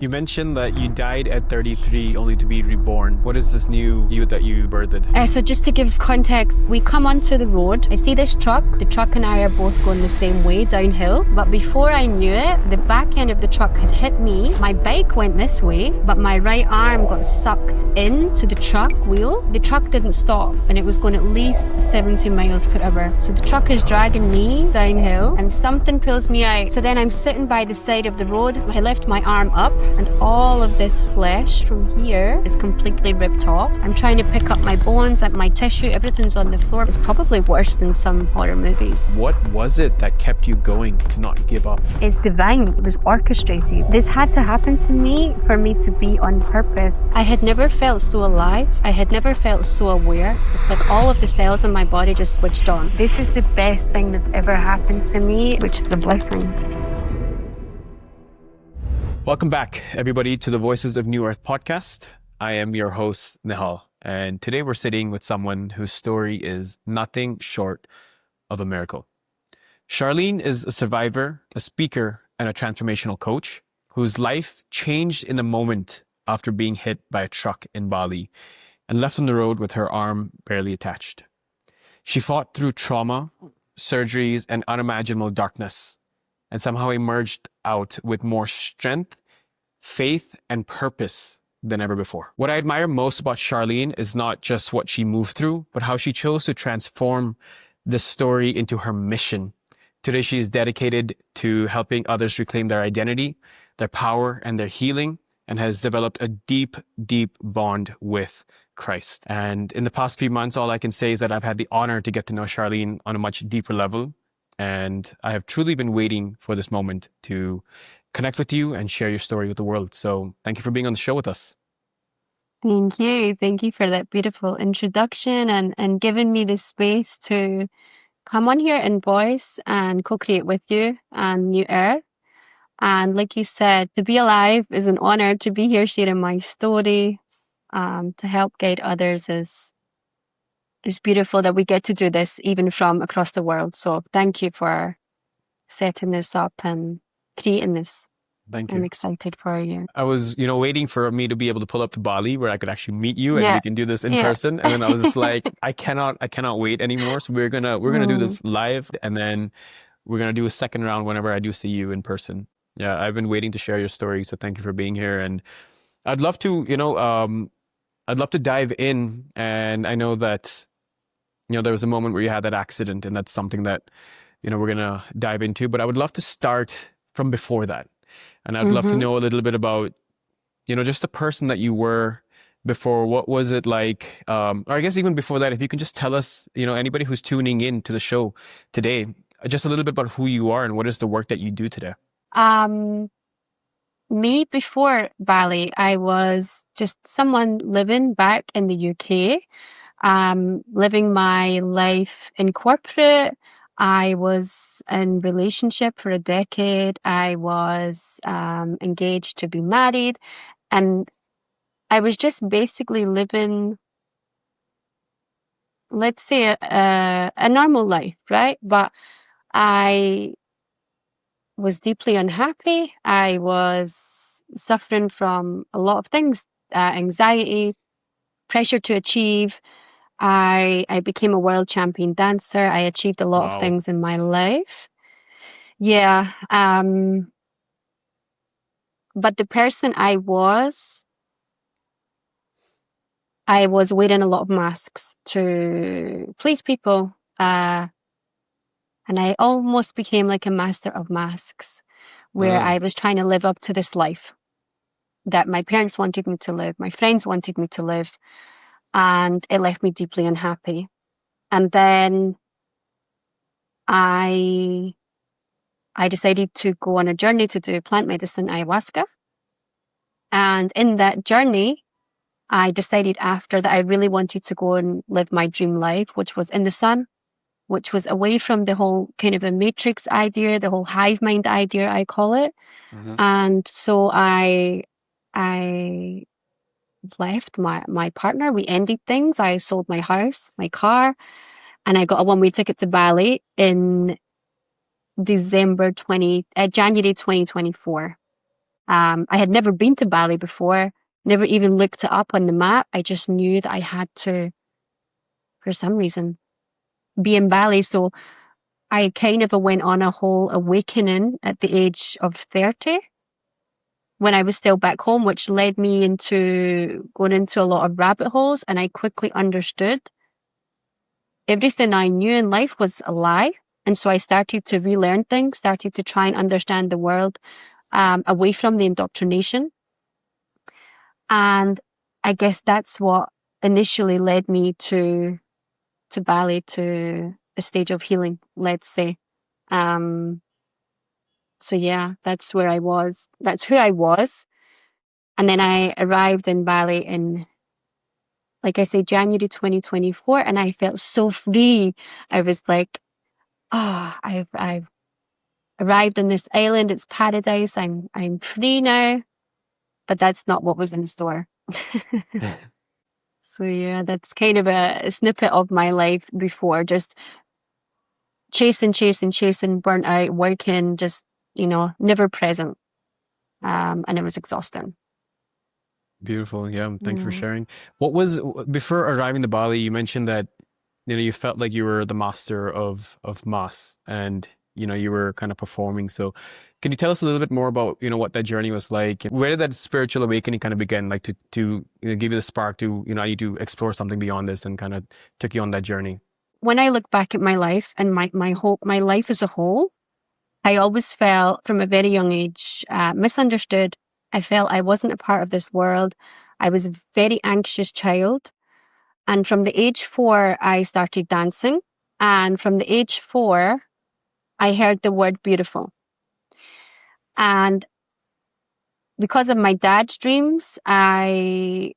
You mentioned that you died at 33 only to be reborn. What is this new you that you birthed? So just to give context, we come onto the road. I see this truck. The truck and I are both going the same way downhill. But before I knew it, the back end of the truck had hit me. My bike went this way, but my right arm got sucked into the truck wheel. The truck didn't stop and it was going at least 70 miles per hour. So the truck is dragging me downhill and something pulls me out. So then I'm sitting by the side of the road. I lift my arm up and all of this flesh from here is completely ripped off. I'm trying to pick up my bones, my tissue, everything's on the floor. It's probably worse than some horror movies. What was it that kept you going to not give up? It's divine. It was orchestrated. This had to happen to me for me to be on purpose. I had never felt so alive. I had never felt so aware. It's like all of the cells in my body just switched on. This is the best thing that's ever happened to me, which is a blessing. Welcome back, everybody, to the Voices of New Earth podcast. I am your host, Nihal, and today we're sitting with someone whose story is nothing short of a miracle. Charlene is a survivor, a speaker, and a transformational coach whose life changed in a moment after being hit by a truck in Bali and left on the road with her arm barely attached. She fought through trauma, surgeries, and unimaginable darkness, and somehow emerged out with more strength, faith, and purpose than ever before. What I admire most about Charlene is not just what she moved through, but how she chose to transform this story into her mission. Today, she is dedicated to helping others reclaim their identity, their power, and their healing, and has developed a deep, deep bond with Christ. And in the past few months, all I can say is that I've had the honor to get to know Charlene on a much deeper level. And I have truly been waiting for this moment to connect with you and share your story with the world. So thank you for being on the show with us. Thank you. Thank you for that beautiful introduction and giving me the space to come on here and voice and co-create with you on New Earth. And like you said, to be alive is an honor. To be here sharing my story, to help guide others is beautiful that we get to do this even from across the world. So thank you for setting this up and creating this. Thank you. I'm excited for you. I was, waiting for me to be able to pull up to Bali where I could actually meet you and we can do this in person. And then I was just like, I cannot wait anymore. So we're gonna do this live, and then we're gonna do a second round whenever I do see you in person. Yeah, I've been waiting to share your story. So thank you for being here. And I'd love to, I'd love to dive in. And I know that, there was a moment where you had that accident, and that's something that, we're gonna dive into. But I would love to start from before that. And I'd love to know a little bit about, just the person that you were before. What was it like? Or I guess even before that, if you can just tell us, anybody who's tuning in to the show today, just a little bit about who you are and what is the work that you do today. Me before Bali, I was just someone living back in the UK, living my life in corporate. I was in relationship for a decade. I was engaged to be married, and I was just basically living, let's say, a normal life, right? But I was deeply unhappy. I was suffering from a lot of things, anxiety, pressure to achieve. I became a world champion dancer. I achieved a lot of things in my life. Yeah. But the person I was wearing a lot of masks to please people. And I almost became like a master of masks, where I was trying to live up to this life that my parents wanted me to live, my friends wanted me to live. And it left me deeply unhappy. And then I decided to go on a journey to do plant medicine ayahuasca. And in that journey, I decided after that I really wanted to go and live my dream life, which was in the sun, which was away from the whole kind of a matrix idea, the whole hive mind idea, I call it. And so I left my partner. We ended things. I sold my house, my car, and I got a one-way ticket to Bali in January 2024. I had never been to Bali before, never even looked it up on the map. I just knew that I had to, for some reason, be in Bali. So I kind of went on a whole awakening at the age of 30 when I was still back home, which led me into going into a lot of rabbit holes. And I quickly understood everything I knew in life was a lie. And so I started to relearn things, started to try and understand the world away from the indoctrination. And I guess that's what initially led me to Bali, to a stage of healing, let's say. So yeah, that's where I was. That's who I was. And then I arrived in Bali in, like I say, January 2024, and I felt so free. I was like, oh, I've arrived on this island. It's paradise. I'm free now. But that's not what was in store. So yeah, that's kind of a snippet of my life before, just chasing, burnt out, working, just, never present. And it was exhausting. Beautiful. Yeah. Thanks for sharing. What was before arriving to Bali, you mentioned that, you felt like you were the master of Mas and, you were kind of performing. So can you tell us a little bit more about, what that journey was like? Where did that spiritual awakening kind of begin? Like to give you the spark to, I need to explore something beyond this, and kind of took you on that journey? When I look back at my life and my life as a whole, I always felt from a very young age misunderstood. I felt I wasn't a part of this world. I was a very anxious child. And from the age 4, I started dancing. And from the age 4, I heard the word beautiful. And because of my dad's dreams, I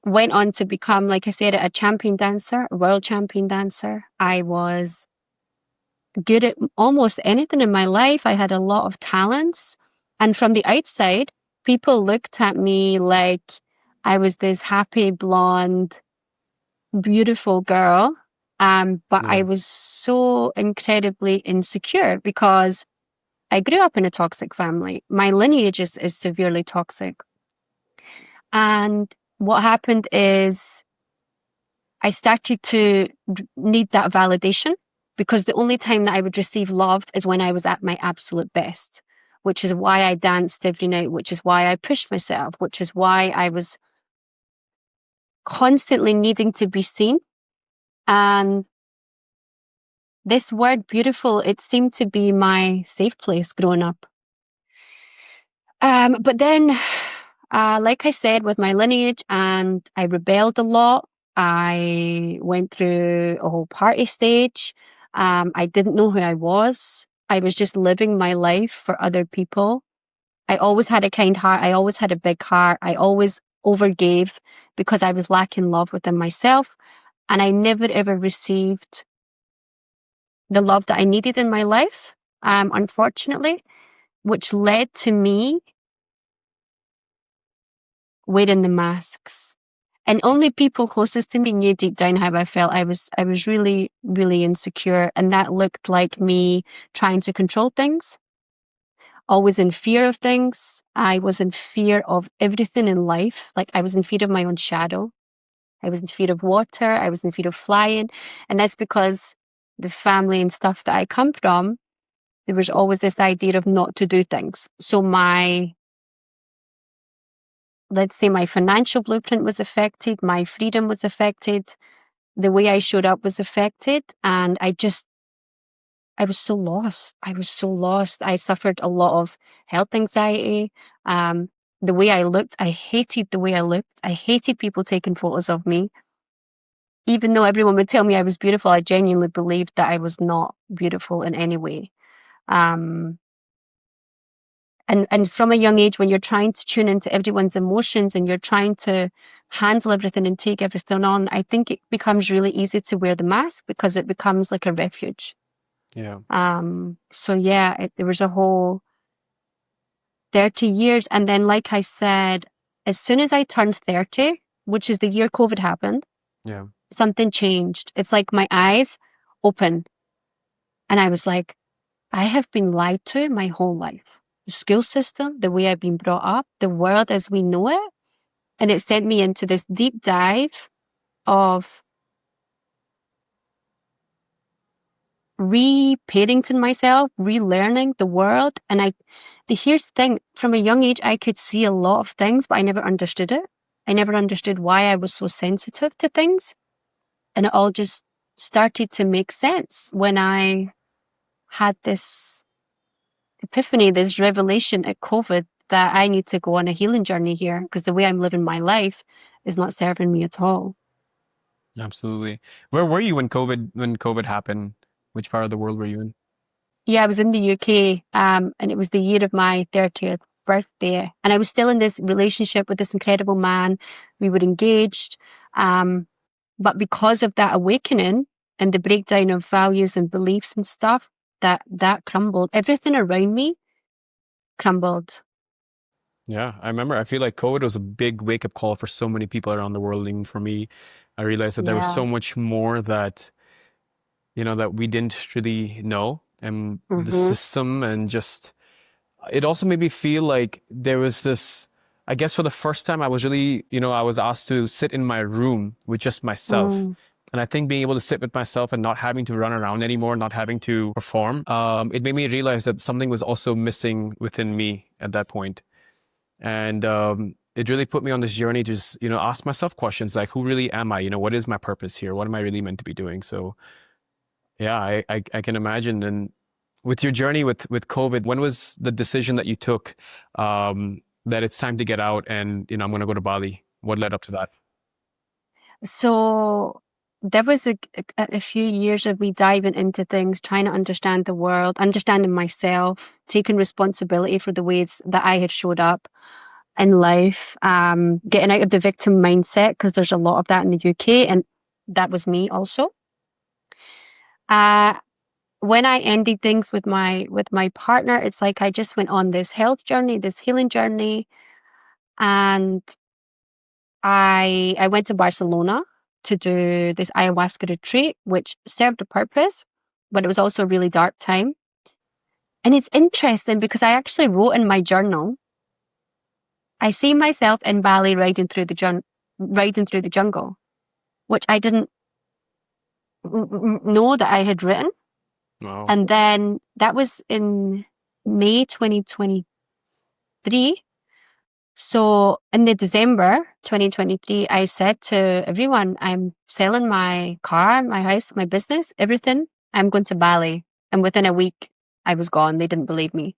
went on to become, like I said, a champion dancer, a world champion dancer. I was good at almost anything in my life. I had a lot of talents. And from the outside, people looked at me like I was this happy, blonde, beautiful girl. But I was so incredibly insecure because I grew up in a toxic family. My lineage is severely toxic. And what happened is I started to need that validation, because the only time that I would receive love is when I was at my absolute best, which is why I danced every night, which is why I pushed myself, which is why I was constantly needing to be seen. And this word beautiful, it seemed to be my safe place growing up. But then, like I said, with my lineage, and I rebelled a lot. I went through a whole party stage. I didn't know who I was. I was just living my life for other people. I always had a kind heart. I always had a big heart. I always overgave because I was lacking love within myself. And I never ever received the love that I needed in my life, unfortunately, which led to me wearing the masks. And only people closest to me knew deep down how I felt. I was really, really insecure. And that looked like me trying to control things, always in fear of things. I was in fear of everything in life. Like I was in fear of my own shadow. I was in fear of water. I was in fear of flying. And that's because the family and stuff that I come from, there was always this idea of not to do things. So let's say my financial blueprint was affected, my freedom was affected, the way I showed up was affected, and I was so lost. I suffered a lot of health anxiety. The way I looked, I hated the way I looked. I hated people taking photos of me. Even though everyone would tell me I was beautiful, I genuinely believed that I was not beautiful in any way. And from a young age, when you're trying to tune into everyone's emotions and you're trying to handle everything and take everything on, I think it becomes really easy to wear the mask because it becomes like a refuge. Yeah. So yeah, there was a whole 30 years. And then, like I said, as soon as I turned 30, which is the year COVID happened, Yeah. something changed. It's like my eyes opened and I was like, I have been lied to my whole life. the school system, the way I've been brought up, the world as we know it. And it sent me into this deep dive of re-parenting myself, relearning the world. And here's the thing, from a young age, I could see a lot of things, but I never understood it. I never understood why I was so sensitive to things. And it all just started to make sense when I had this epiphany, this revelation at COVID that I need to go on a healing journey here because the way I'm living my life is not serving me at all. Absolutely. Where were you when COVID happened? Which part of the world were you in? Yeah, I was in the UK, and it was the year of my 30th birthday, and I was still in this relationship with this incredible man. We were engaged, but because of that awakening and the breakdown of values and beliefs and stuff, that crumbled. Everything around me crumbled. Yeah, I remember. I feel like COVID was a big wake-up call for so many people around the world. Even for me, I realized that there was Yeah. so much more that, that we didn't really know, and the Mm-hmm. system, and just it also made me feel like there was this, I guess for the first time, I was really, I was asked to sit in my room with just myself. Mm. And I think being able to sit with myself and not having to run around anymore, not having to perform, it made me realize that something was also missing within me at that point. And it really put me on this journey to just, ask myself questions like, who really am I? What is my purpose here? What am I really meant to be doing? So yeah, I can imagine. And with your journey with COVID, when was the decision that you took that it's time to get out and, I'm going to go to Bali? What led up to that? So there was a few years of me diving into things, trying to understand the world, understanding myself, taking responsibility for the ways that I had showed up in life, getting out of the victim mindset, because there's a lot of that in the UK, and that was me also. Uh, when I ended things with my partner, it's like I just went on this health journey, this healing journey, and I went to Barcelona to do this ayahuasca retreat, which served a purpose, but it was also a really dark time. And it's interesting because I actually wrote in my journal, I see myself in Bali riding through the jungle, which I didn't know that I had written. Wow. And then that was in May 2023. So in the December 2023, I said to everyone, I'm selling my car, my house, my business, everything. I'm going to Bali. And within a week, I was gone. They didn't believe me.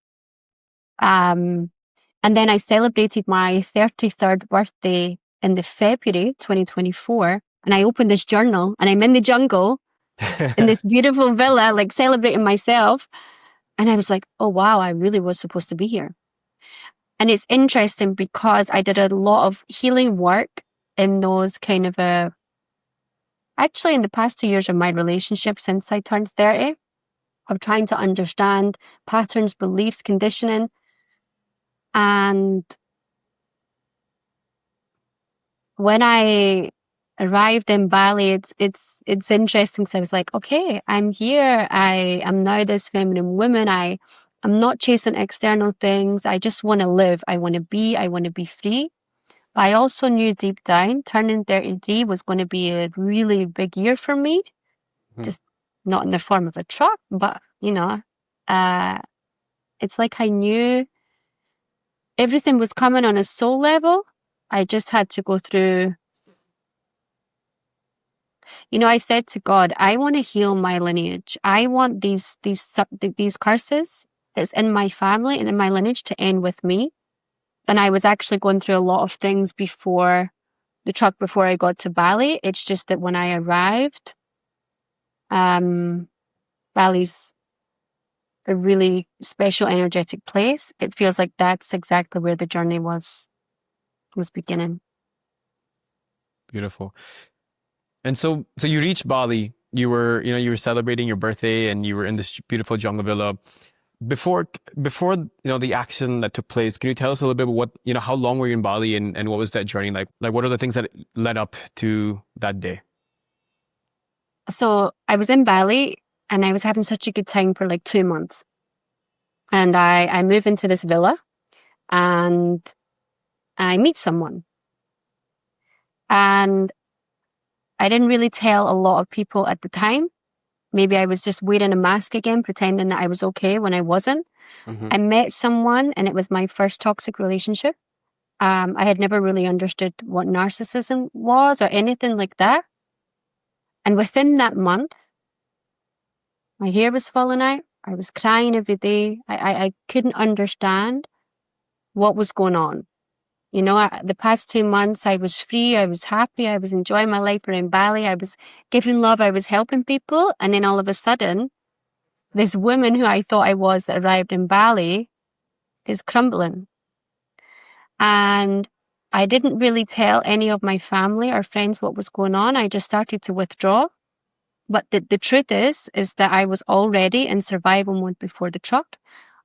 And then I celebrated my 33rd birthday in the February 2024. And I opened this journal and I'm in the jungle in this beautiful villa, like celebrating myself. And I was like, oh, wow, I really was supposed to be here. And it's interesting because I did a lot of healing work in those kind of actually in the past 2 years of my relationship since I turned 30, of trying to understand patterns, beliefs, conditioning. And when I arrived in Bali, it's interesting because I was like, okay, I'm here. I am now this feminine woman. I'm not chasing external things. I just want to live. I want to be free. I also knew deep down turning 33 was going to be a really big year for me, just not in the form of a truck, but, it's like I knew everything was coming on a soul level. I just had to go through, I said to God, I want to heal my lineage. I want these curses that's in my family and in my lineage to end with me. And I was actually going through a lot of things before I got to Bali. It's just that when I arrived, Bali's a really special energetic place. It feels like that's exactly where the journey was beginning. Beautiful. And so you reached Bali. You were celebrating your birthday, and you were in this beautiful jungle villa. Before the action that took place, can you tell us a little bit about how long were you in Bali, and what was that journey like? Like, what are the things that led up to that day? So I was in Bali and I was having such a good time for like 2 months. And I move into this villa and I meet someone. And I didn't really tell a lot of people at the time. Maybe I was just wearing a mask again, pretending that I was okay when I wasn't. Mm-hmm. I met someone and it was my first toxic relationship. I had never really understood what narcissism was or anything like that. And within that month, my hair was falling out. I was crying every day. I couldn't understand what was going on. You know, the past 2 months, I was free. I was happy. I was enjoying my life around Bali. I was giving love. I was helping people. And then all of a sudden, this woman who I thought I was that arrived in Bali is crumbling. And I didn't really tell any of my family or friends what was going on. I just started to withdraw. But the truth is that I was already in survival mode before the truck.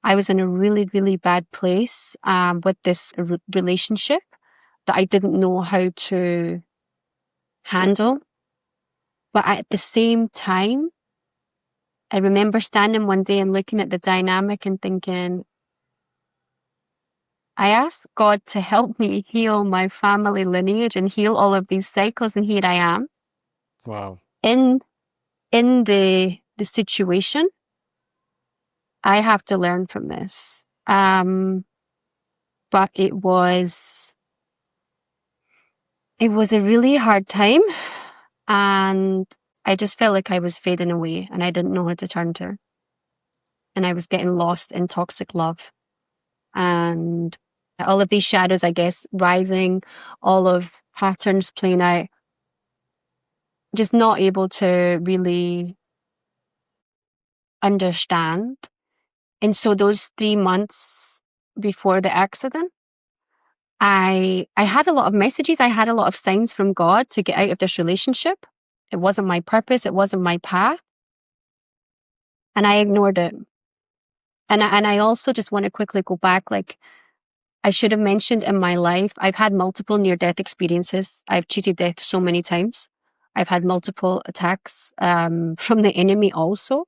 I was in a really, really bad place with this relationship that I didn't know how to handle. But at the same time, I remember standing one day and looking at the dynamic and thinking, I asked God to help me heal my family lineage and heal all of these cycles, and here I am Wow. in the situation. I have to learn from this. But it was a really hard time, and I just felt like I was fading away and I didn't know who to turn to. And I was getting lost in toxic love. And all of these shadows, I guess, rising, all of patterns playing out, just not able to really understand. And so those 3 months before the accident, I had a lot of messages. I had a lot of signs from God to get out of this relationship. It wasn't my purpose. It wasn't my path. And I ignored it. And I also just want to quickly go back. Like, I should have mentioned in my life, I've had multiple near-death experiences. I've cheated death so many times. I've had multiple attacks from the enemy also.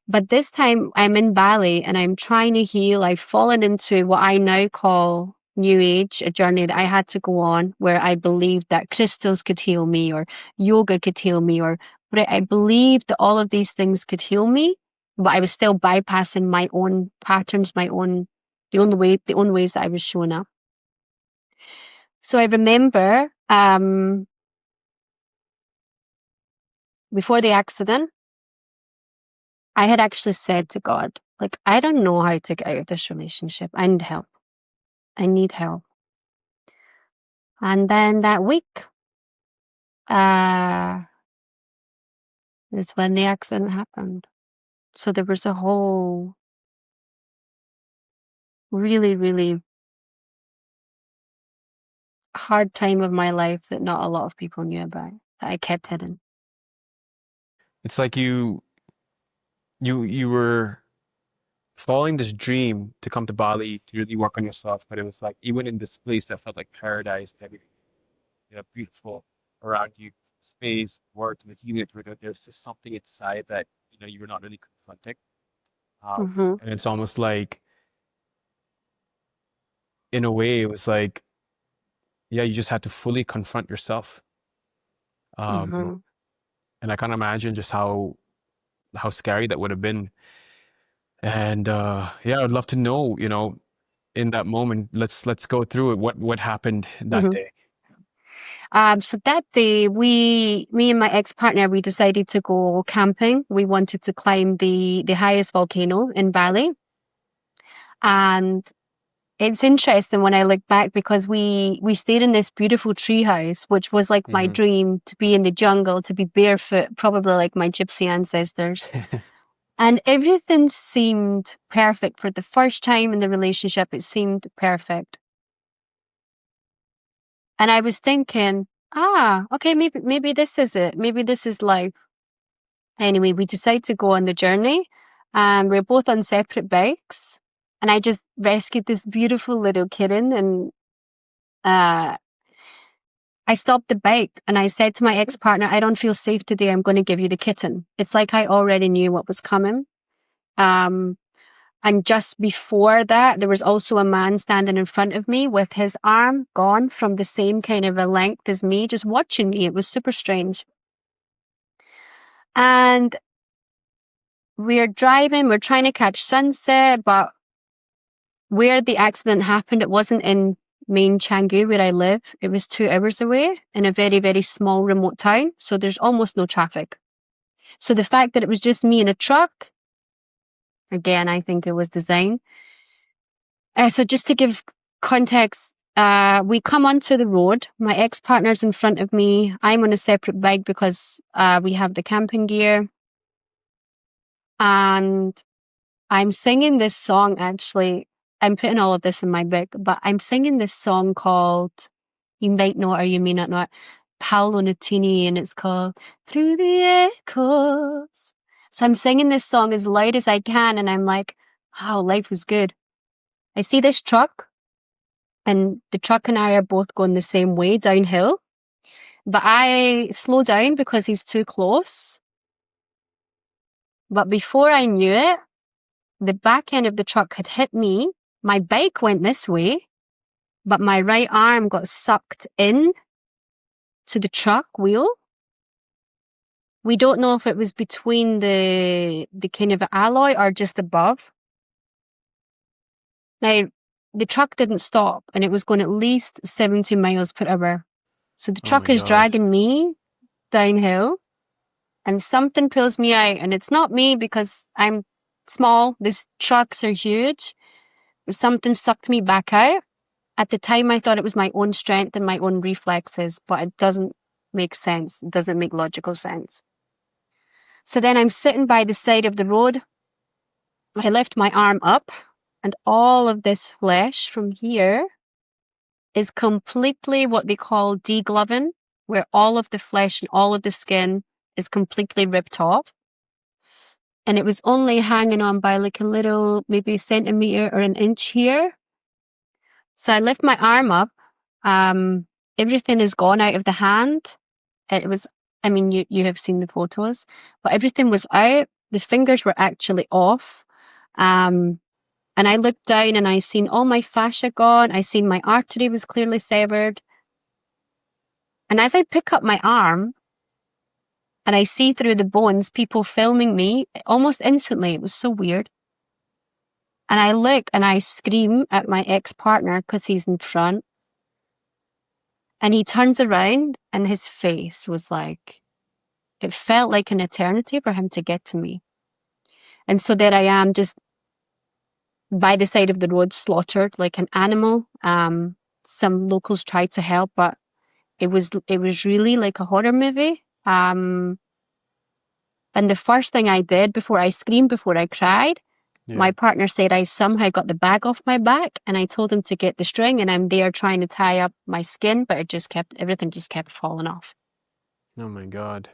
But this time I'm in Bali and I'm trying to heal. I've fallen into what I now call New Age, a journey that I had to go on where I believed that crystals could heal me or yoga could heal me, or but I believed that all of these things could heal me, but I was still bypassing my own patterns, the only ways that I was showing up. So I remember before the accident, I had actually said to God, like, I don't know how to get out of this relationship. I need help. I need help. And then that week is when the accident happened. So there was a whole really, really hard time of my life that not a lot of people knew about, that I kept hidden. It's like you were following this dream to come to Bali to really work on yourself, but it was like even in this place that felt like paradise, everything, beautiful around you, space, work, the healing, there's just something inside that you were not really confronting. Mm-hmm. And it's almost like, in a way, it was like, yeah, you just had to fully confront yourself. Um, Mm-hmm. and I can't imagine just how scary that would have been. And yeah, I'd love to know, in that moment, let's go through it. What happened that Mm-hmm. day? So that day, me and my ex-partner, we decided to go camping. We wanted to climb the highest volcano in Bali. And it's interesting when I look back because we stayed in this beautiful tree house, which was like my Hmm. dream, to be in the jungle, to be barefoot, probably like my gypsy ancestors. And everything seemed perfect for the first time in the relationship. It seemed perfect. And I was thinking, okay, maybe this is it. Maybe this is life. Anyway, we decided to go on the journey. We're both on separate bikes. And I just rescued this beautiful little kitten, and uh, I stopped the bike and I said to my ex-partner, I don't feel safe today. I'm going to give you the kitten. It's like I already knew what was coming. Um, And just before that, there was also a man standing in front of me with his arm gone from the same kind of a length as me, just watching me. It was super strange. And we're driving, we're trying to catch sunset, but where the accident happened, it wasn't in main Canggu where I live. It was 2 hours away in a very, very small remote town. So there's almost no traffic. So the fact that it was just me in a truck, again, I think it was design. So just to give context, we come onto the road. My ex-partner's in front of me. I'm on a separate bike because we have the camping gear. And I'm singing this song, actually. I'm putting all of this in my book, but I'm singing this song called, you might know it or you may not know it, Paolo Nutini, and it's called Through the Echoes. So I'm singing this song as loud as I can, and I'm like, wow, life was good. I see this truck, and the truck and I are both going the same way downhill, but I slow down because he's too close. But before I knew it, the back end of the truck had hit me. My bike went this way, but my right arm got sucked in to the truck wheel. We don't know if it was between the kind of alloy or just above. Now, the truck didn't stop, and it was going at least 70 miles per hour. So the Oh my truck is God. dragging me downhill, and something pulls me out, and it's not me because I'm small. These trucks are huge. But something sucked me back out. At the time, I thought it was my own strength and my own reflexes, but it doesn't make sense. It doesn't make logical sense. So then I'm sitting by the side of the road. I lift my arm up, and all of this flesh from here is completely what they call degloving, where all of the flesh and all of the skin is completely ripped off. And it was only hanging on by like a little, maybe a centimeter or an inch here. So I lift my arm up. Everything is gone out of the hand. It was, I mean, you have seen the photos, but everything was out. The fingers were actually off. And I looked down and I seen all my fascia gone. I seen my artery was clearly severed. And as I pick up my arm and I see through the bones, people filming me almost instantly. It was so weird. And I look and I scream at my ex-partner because he's in front. And he turns around and his face was like, it felt like an eternity for him to get to me. And so there I am, just by the side of the road, slaughtered like an animal. Some locals tried to help, but it was really like a horror movie. And the first thing I did before I screamed, before I cried, my partner said I somehow got the bag off my back, and I told him to get the string, and I'm there trying to tie up my skin, but everything just kept falling off. Oh my God.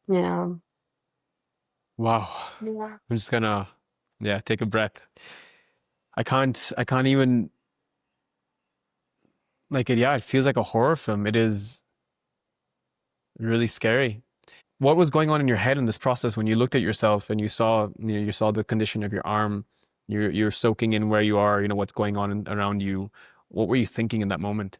Yeah. Wow. Yeah. I'm just gonna, take a breath. I can't even, like, it feels like a horror film. It is really scary. What was going on in your head in this process when you looked at yourself and you saw the condition of your arm, you're soaking in where you are, what's going on around you. What were you thinking in that moment?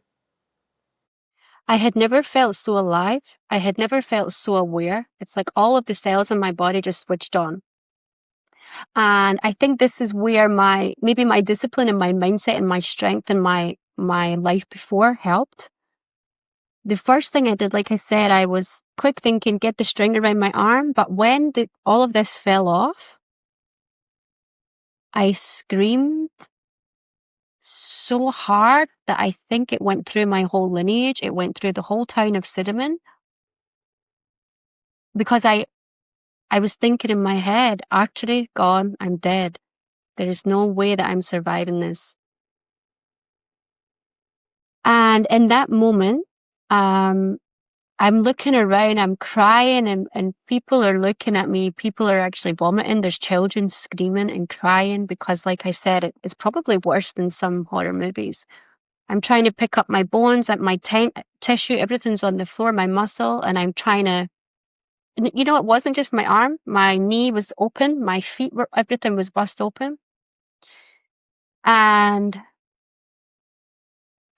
I had never felt so alive. I had never felt so aware. It's like all of the cells in my body just switched on. And I think this is where maybe my discipline and my mindset and my strength and my life before helped. The first thing I did, like I said, I was quick thinking, get the string around my arm. But when all of this fell off, I screamed so hard that I think it went through my whole lineage. It went through the whole town of Sydenham. Because I was thinking in my head, artery gone, I'm dead. There is no way that I'm surviving this. And in that moment, I'm looking around, I'm crying, and people are looking at me. People are actually vomiting. There's children screaming and crying because, like I said, it's probably worse than some horror movies. I'm trying to pick up my bones, at my tissue, everything's on the floor, my muscle, and I'm trying to, it wasn't just my arm. My knee was open, my feet everything was bust open. And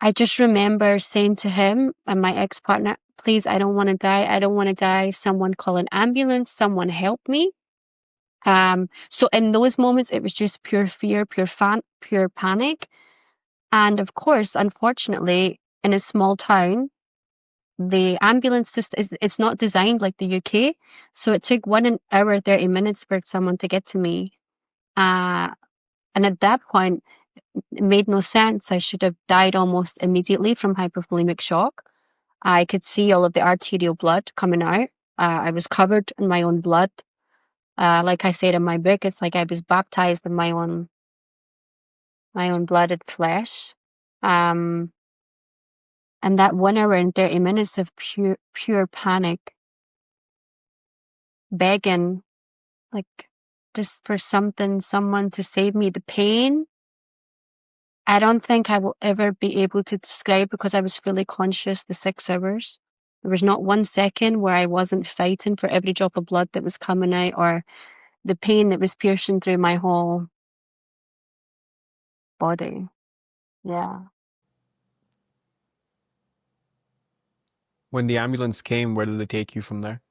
I just remember saying to him and my ex-partner, please, I don't want to die. I don't want to die. Someone call an ambulance. Someone help me. So in those moments, it was just pure fear, pure panic. And of course, unfortunately, in a small town, the ambulance system it's not designed like the UK. So it took 1 hour, 30 minutes for someone to get to me. And at that point, it made no sense. I should have died almost immediately from hypervolemic shock. I could see all of the arterial blood coming out. I was covered in my own blood. Like I said in my book, it's like I was baptized in my own blooded flesh. And that 1 hour and 30 minutes of pure panic, begging, like just for someone to save me. The pain, I don't think I will ever be able to describe because I was fully conscious the 6 hours. There was not 1 second where I wasn't fighting for every drop of blood that was coming out or the pain that was piercing through my whole body. Yeah. When the ambulance came, where did they take you from there?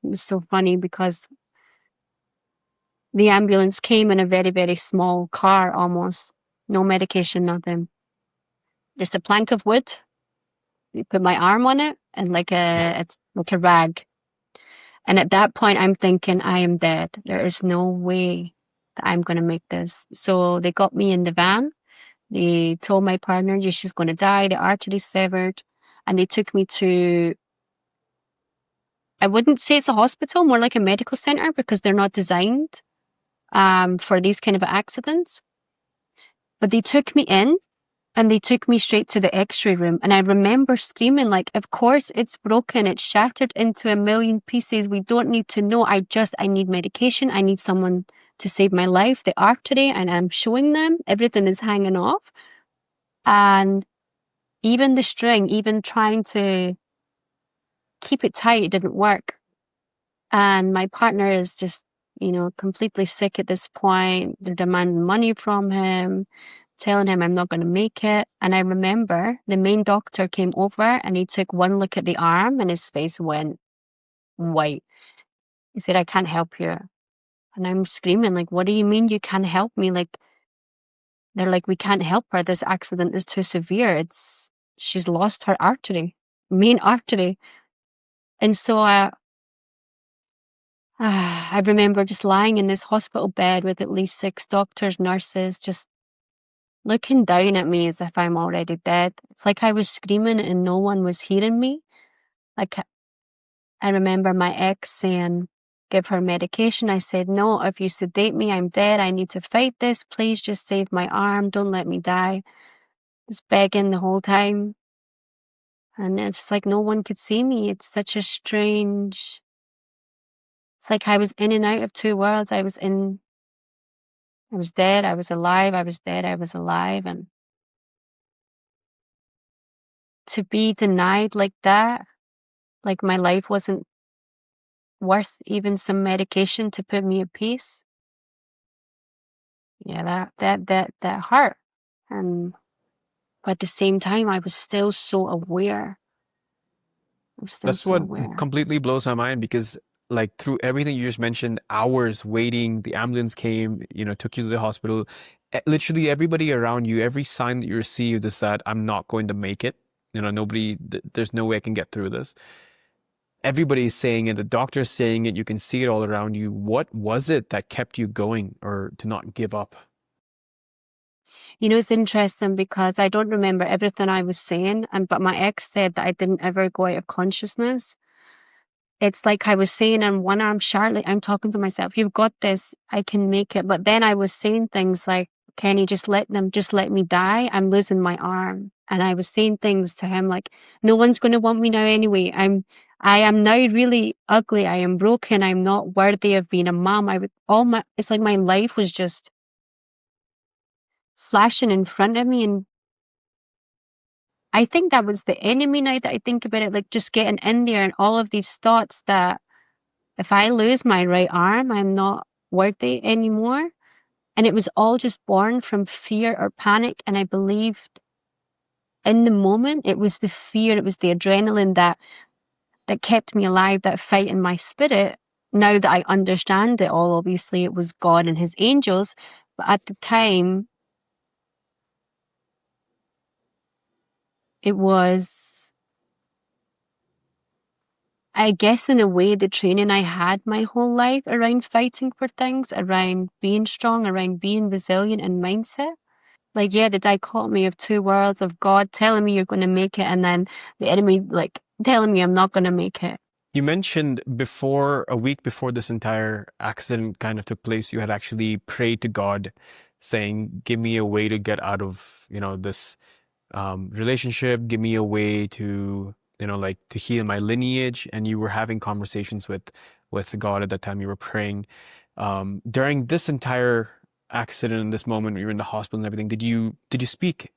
It was so funny because the ambulance came in a very, very small car almost. No medication, nothing. Just a plank of wood. You put my arm on it and it's like a rag. And at that point, I'm thinking, I am dead. There is no way that I'm going to make this. So they got me in the van. They told my partner, yeah, she's going to die. The artery's severed. And they took me to, I wouldn't say it's a hospital, more like a medical center because they're not designed for these kind of accidents. But they took me in and they took me straight to the x-ray room. And I remember screaming like, of course it's broken. It's shattered into a million pieces. We don't need to know. I need medication. I need someone to save my life. The artery, and I'm showing them everything is hanging off. And even the string, even trying to keep it tight, it didn't work. And my partner is just, completely sick at this point. They're demanding money from him, telling him I'm not going to make it. And I remember the main doctor came over and he took one look at the arm and his face went white. He said, I can't help you. And I'm screaming, like, what do you mean you can't help me? Like, they're like, we can't help her. This accident is too severe. She's lost her artery, main artery. And so I remember just lying in this hospital bed with at least 6 doctors, nurses, just looking down at me as if I'm already dead. It's like I was screaming and no one was hearing me. Like, I remember my ex saying, give her medication. I said, no, if you sedate me, I'm dead. I need to fight this. Please just save my arm. Don't let me die. Just begging the whole time. And it's like no one could see me. It's such a strange... It's like I was in and out of 2 worlds. I was dead, I was alive, I was dead, I was alive. And to be denied like that, like my life wasn't worth even some medication to put me at peace. Yeah, that hurt. But at the same time, I was still so aware. I was still That's so what aware. completely blows my mind because like through everything you just mentioned, hours waiting, the ambulance came, took you to the hospital. Literally everybody around you, every sign that you received is that I'm not going to make it. There's no way I can get through this. Everybody's saying it, the doctor's saying it, you can see it all around you. What was it that kept you going or to not give up? It's interesting because I don't remember everything I was saying, but my ex said that I didn't ever go out of consciousness. It's like I was saying in one arm, Charlotte, I'm talking to myself, you've got this, I can make it. But then I was saying things like, Kenny, just let me die. I'm losing my arm. And I was saying things to him like, no one's going to want me now anyway. I am now really ugly. I am broken. I'm not worthy of being a mom. It's like my life was just flashing in front of me. And I think that was the enemy now that I think about it, like just getting in there and all of these thoughts that if I lose my right arm, I'm not worthy anymore. And it was all just born from fear or panic. And I believed in the moment, it was the fear, it was the adrenaline that kept me alive, that fight in my spirit. Now that I understand it all, obviously it was God and his angels. But at the time, it was, I guess in a way, the training I had my whole life around fighting for things, around being strong, around being resilient and mindset. Like, yeah, the dichotomy of two worlds, of God telling me you're going to make it, and then the enemy, like, telling me I'm not going to make it. You mentioned a week before this entire accident kind of took place, you had actually prayed to God saying, give me a way to get out of, this relationship, give me a way to, like to heal my lineage. And you were having conversations with God at that time. You were praying. During this entire accident, in this moment, when you were in the hospital and everything, did you speak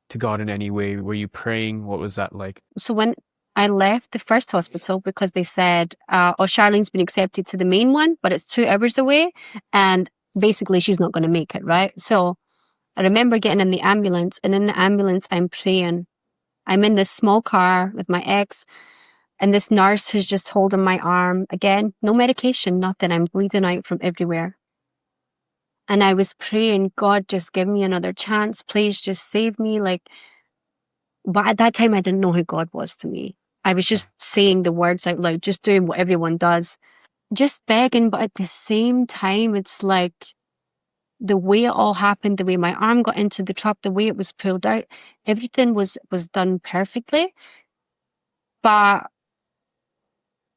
to God in any way? Were you praying? What was that like? So when I left the first hospital, because they said, oh, Charlene's been accepted to the main one, but it's 2 hours away, and basically she's not going to make it, right? So I remember getting in the ambulance, and in the ambulance, I'm praying. I'm in this small car with my ex, and this nurse who's just holding my arm. Again, no medication, nothing. I'm bleeding out from everywhere. And I was praying, God, just give me another chance. Please just save me. But at that time, I didn't know who God was to me. I was just saying the words out loud, just doing what everyone does, just begging. But at the same time, it's like the way it all happened, the way my arm got into the truck, the way it was pulled out, everything was done perfectly. But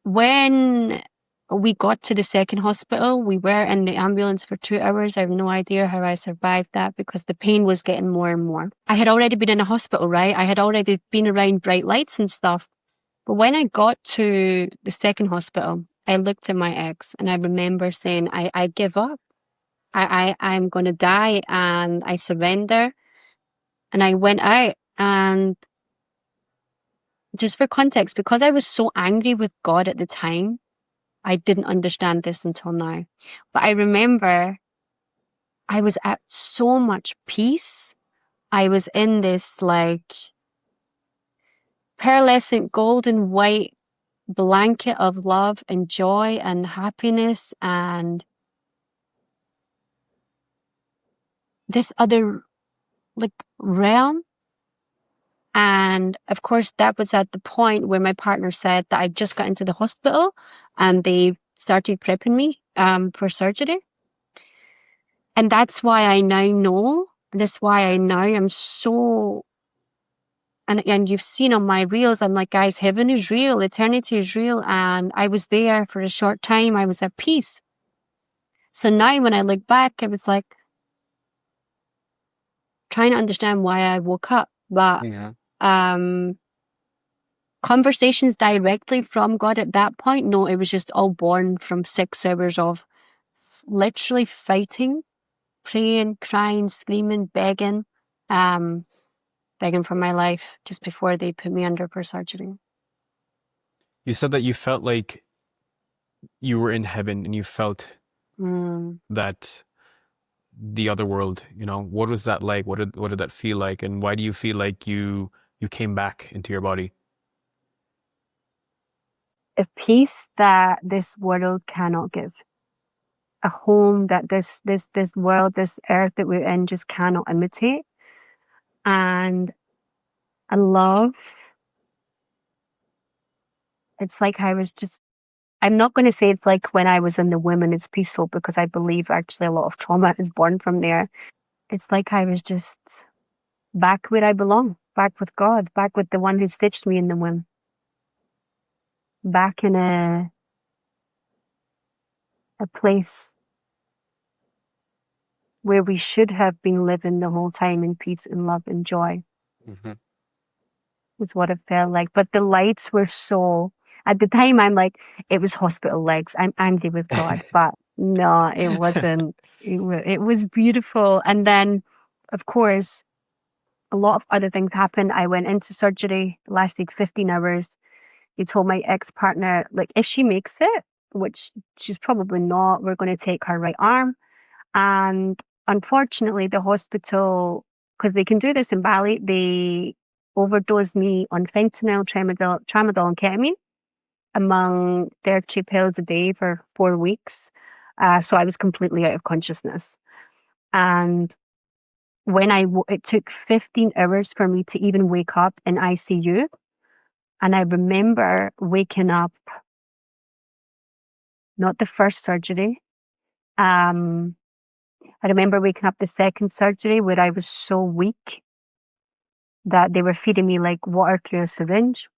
when we got to the second hospital, we were in the ambulance for 2 hours. I have no idea how I survived that, because the pain was getting more and more. I had already been in a hospital, right? I had already been around bright lights and stuff. But when I got to the second hospital, I looked at my ex and I remember saying, I give up. I'm going to die, and I surrender. And I went out, and just for context, because I was so angry with God at the time, I didn't understand this until now. But I remember I was at so much peace. I was in this like pearlescent golden white blanket of love and joy and happiness, and this other like realm. And of course, that was at the point where my partner said that I just got into the hospital and they started prepping me for surgery. And that's why I now know, that's why I now am so, and you've seen on my reels, I'm like, guys, heaven is real, eternity is real. And I was there for a short time. I was at peace. So now when I look back, it was like trying to understand why I woke up. But conversations directly from God at that point, no, it was just all born from 6 hours of literally fighting, praying, crying, screaming, begging for my life just before they put me under for surgery. You said that you felt like you were in heaven and you felt that the other world, what was that like? What did that feel like? And why do you feel like you came back into your body? A peace that this world cannot give. A home that this world, this earth that we're in just cannot imitate. And a love. It's like I was just, I'm not going to say it's like when I was in the womb and it's peaceful, because I believe actually a lot of trauma is born from there. It's like I was just back where I belong, back with God, back with the one who stitched me in the womb, back in a place where we should have been living the whole time in peace and love and joy. Is what it felt like. But the lights were so, at the time I'm like, it was hospital legs. I'm angry with God. But no, it wasn't. It was beautiful. And then, of course, a lot of other things happened. I went into surgery, lasted 15 hours. He told my ex-partner, like, if she makes it, which she's probably not, we're going to take her right arm. And unfortunately, the hospital, because they can do this in Bali, they overdosed me on fentanyl, tramadol, and ketamine among 30 pills a day for 4 weeks. So I was completely out of consciousness. And it took 15 hours for me to even wake up in ICU. And I remember waking up, not the first surgery. I remember waking up the second surgery where I was so weak that they were feeding me like water through a syringe.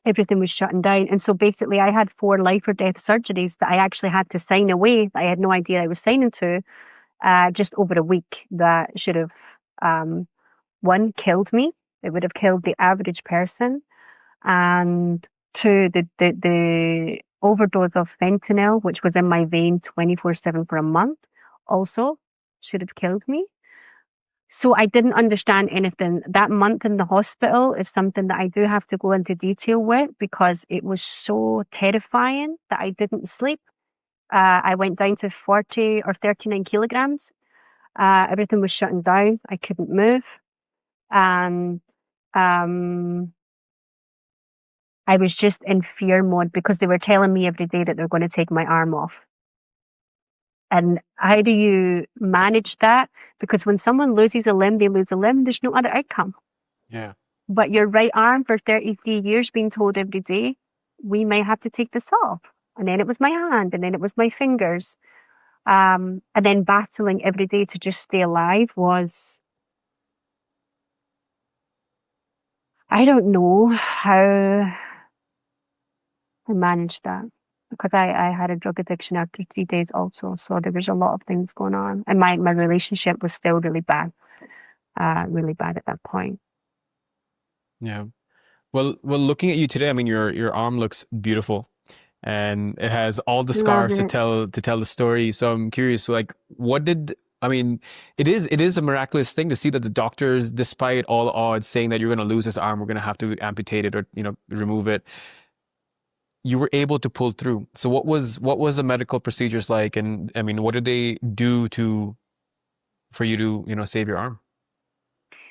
Everything was shutting down. And so basically I had 4 life or death surgeries that I actually had to sign away that I had no idea I was signing to, just over a week, that should have, one, killed me. It would have killed the average person. And two, the overdose of fentanyl, which was in my vein 24/7 for a month, also should have killed me. So I didn't understand anything. That month in the hospital is something that I do have to go into detail with because it was so terrifying that I didn't sleep. I went down to 40 or 39 kilograms. Everything was shutting down. I couldn't move. And I was just in fear mode because they were telling me every day that they're going to take my arm off. And how do you manage that? Because when someone loses a limb, they lose a limb. There's no other outcome. Yeah. But your right arm for 33 years being told every day, we may have to take this off. And then it was my hand, and then it was my fingers. And then battling every day to just stay alive was, I don't know how I managed that. Because I had a drug addiction after 3 days also. So there was a lot of things going on. And my relationship was still really bad at that point. Yeah. Well, looking at you today, I mean, your arm looks beautiful, and it has all the Love scars it. to tell the story. So I'm curious, like, what did I mean? It is a miraculous thing to see that the doctors, despite all odds, saying that you're going to lose this arm, we're going to have to amputate it or remove it. You were able to pull through. So what was the medical procedures like, and I mean, what did they do for you to save your arm?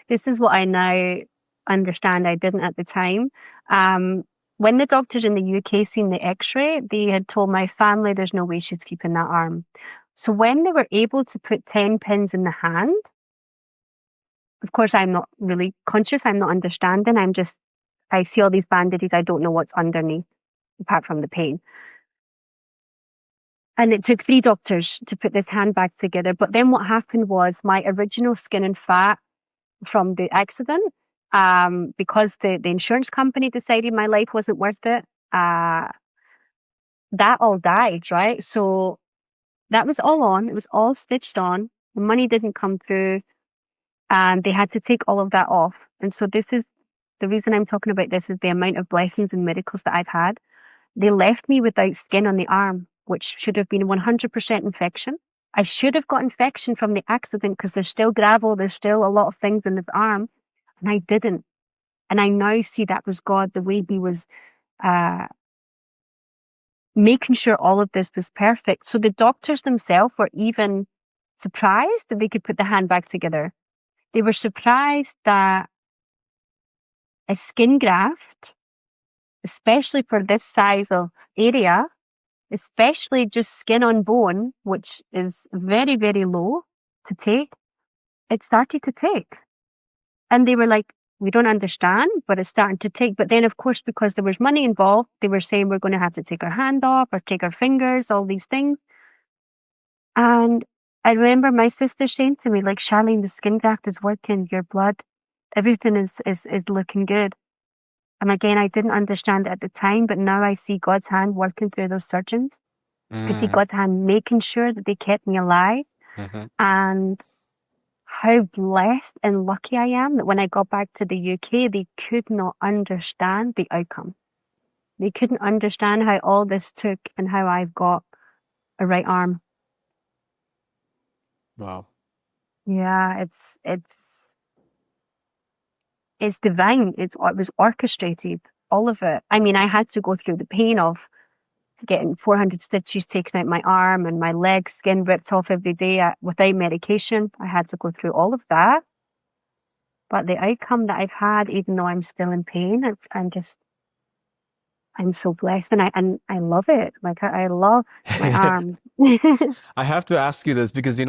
This is what I now understand I didn't at the time. Um, when the doctors in the UK seen the x-ray, they had told my family there's no way she's keeping that arm. So when they were able to put 10 pins in the hand, of course I'm not really conscious, I'm not understanding, I see all these bandages, I don't know what's underneath, apart from the pain. And it took 3 doctors to put this hand back together. But then what happened was my original skin and fat from the accident, because the insurance company decided my life wasn't worth it, that all died, right? So that was all on. It was all stitched on. The money didn't come through, and they had to take all of that off. And so this is the reason I'm talking about this, is the amount of blessings and miracles that I've had. They left me without skin on the arm, which should have been 100% infection. I should have got infection from the accident because there's still gravel, there's still a lot of things in the arm, and I didn't. And I now see that was God, the way He was uh, making sure all of this was perfect. So the doctors themselves were even surprised that they could put the hand back together. They were surprised that a skin graft, especially for this size of area, especially just skin on bone, which is very, very low to take, it started to take. And they were like, we don't understand, but it's starting to take. But then, of course, because there was money involved, they were saying we're going to have to take our hand off or take our fingers, all these things. And I remember my sister saying to me, like, Charlene, the skin graft is working, your blood, everything is looking good. And again, I didn't understand it at the time, but now I see God's hand working through those surgeons. I see Mm, God's hand making sure that they kept me alive. mhm. And how blessed and lucky I am that when I got back to the UK, they could not understand the outcome. They couldn't understand how all this took and how I've got a right arm. Wow. Yeah, it's divine. It was orchestrated, all of it. I mean, I had to go through the pain of getting 400 stitches taken out my arm and my leg skin ripped off every day without medication. I had to go through all of that. But the outcome that I've had, even though I'm still in pain, I'm so blessed, and I love it. Like I love my arm. I have to ask you this because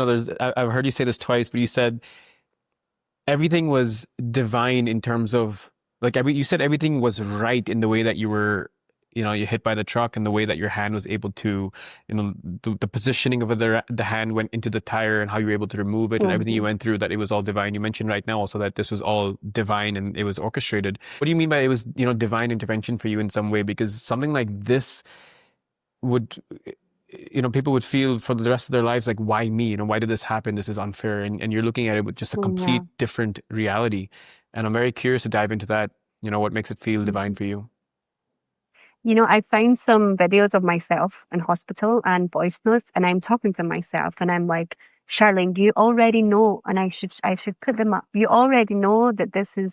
I've heard you say this twice, but you said everything was divine in terms of like you said everything was right in the way that you were, you hit by the truck and the way that your hand was able to, the positioning of the hand went into the tire and how you were able to remove it and everything you Mhm. went through, that it was all divine. You mentioned right now also that this was all divine and it was orchestrated. What do you mean by it was, divine intervention for you in some way? Because something like this would, people would feel for the rest of their lives like, why me? Why did this happen? This is unfair. And you're looking at it with just a Yeah. complete different reality. And I'm very curious to dive into that. What makes it feel divine Mhm. for you? I found some videos of myself in hospital and voice notes, and I'm talking to myself, and I'm like, Charlene, you already know, and I should put them up. You already know that this is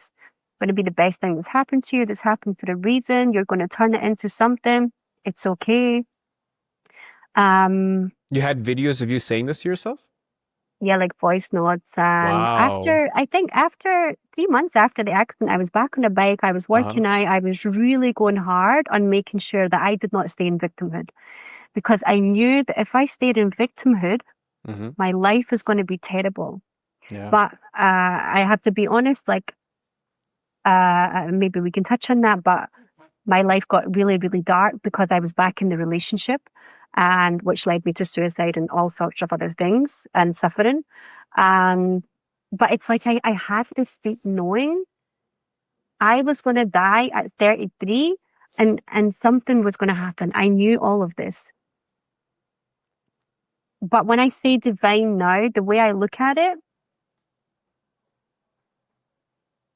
going to be the best thing that's happened to you. This happened for a reason. You're going to turn it into something. It's okay. Um, You had videos of you saying this to yourself? yeah, like voice notes. And Wow. I think after 3 months after the accident, I was back on a bike. I was Uh-huh. working out. I was really going hard on making sure that I did not stay in victimhood, because I knew that if I stayed in victimhood, Mm-hmm. my life is going to be terrible. Yeah. But I have to be honest, like, maybe we can touch on that, but my life got really, really dark because I was back in the relationship, and which led me to suicide and all sorts of other things and suffering. And but it's like I had this deep knowing I was going to die at 33, and something was going to happen. I knew all of this. But when I say divine now, the way I look at it,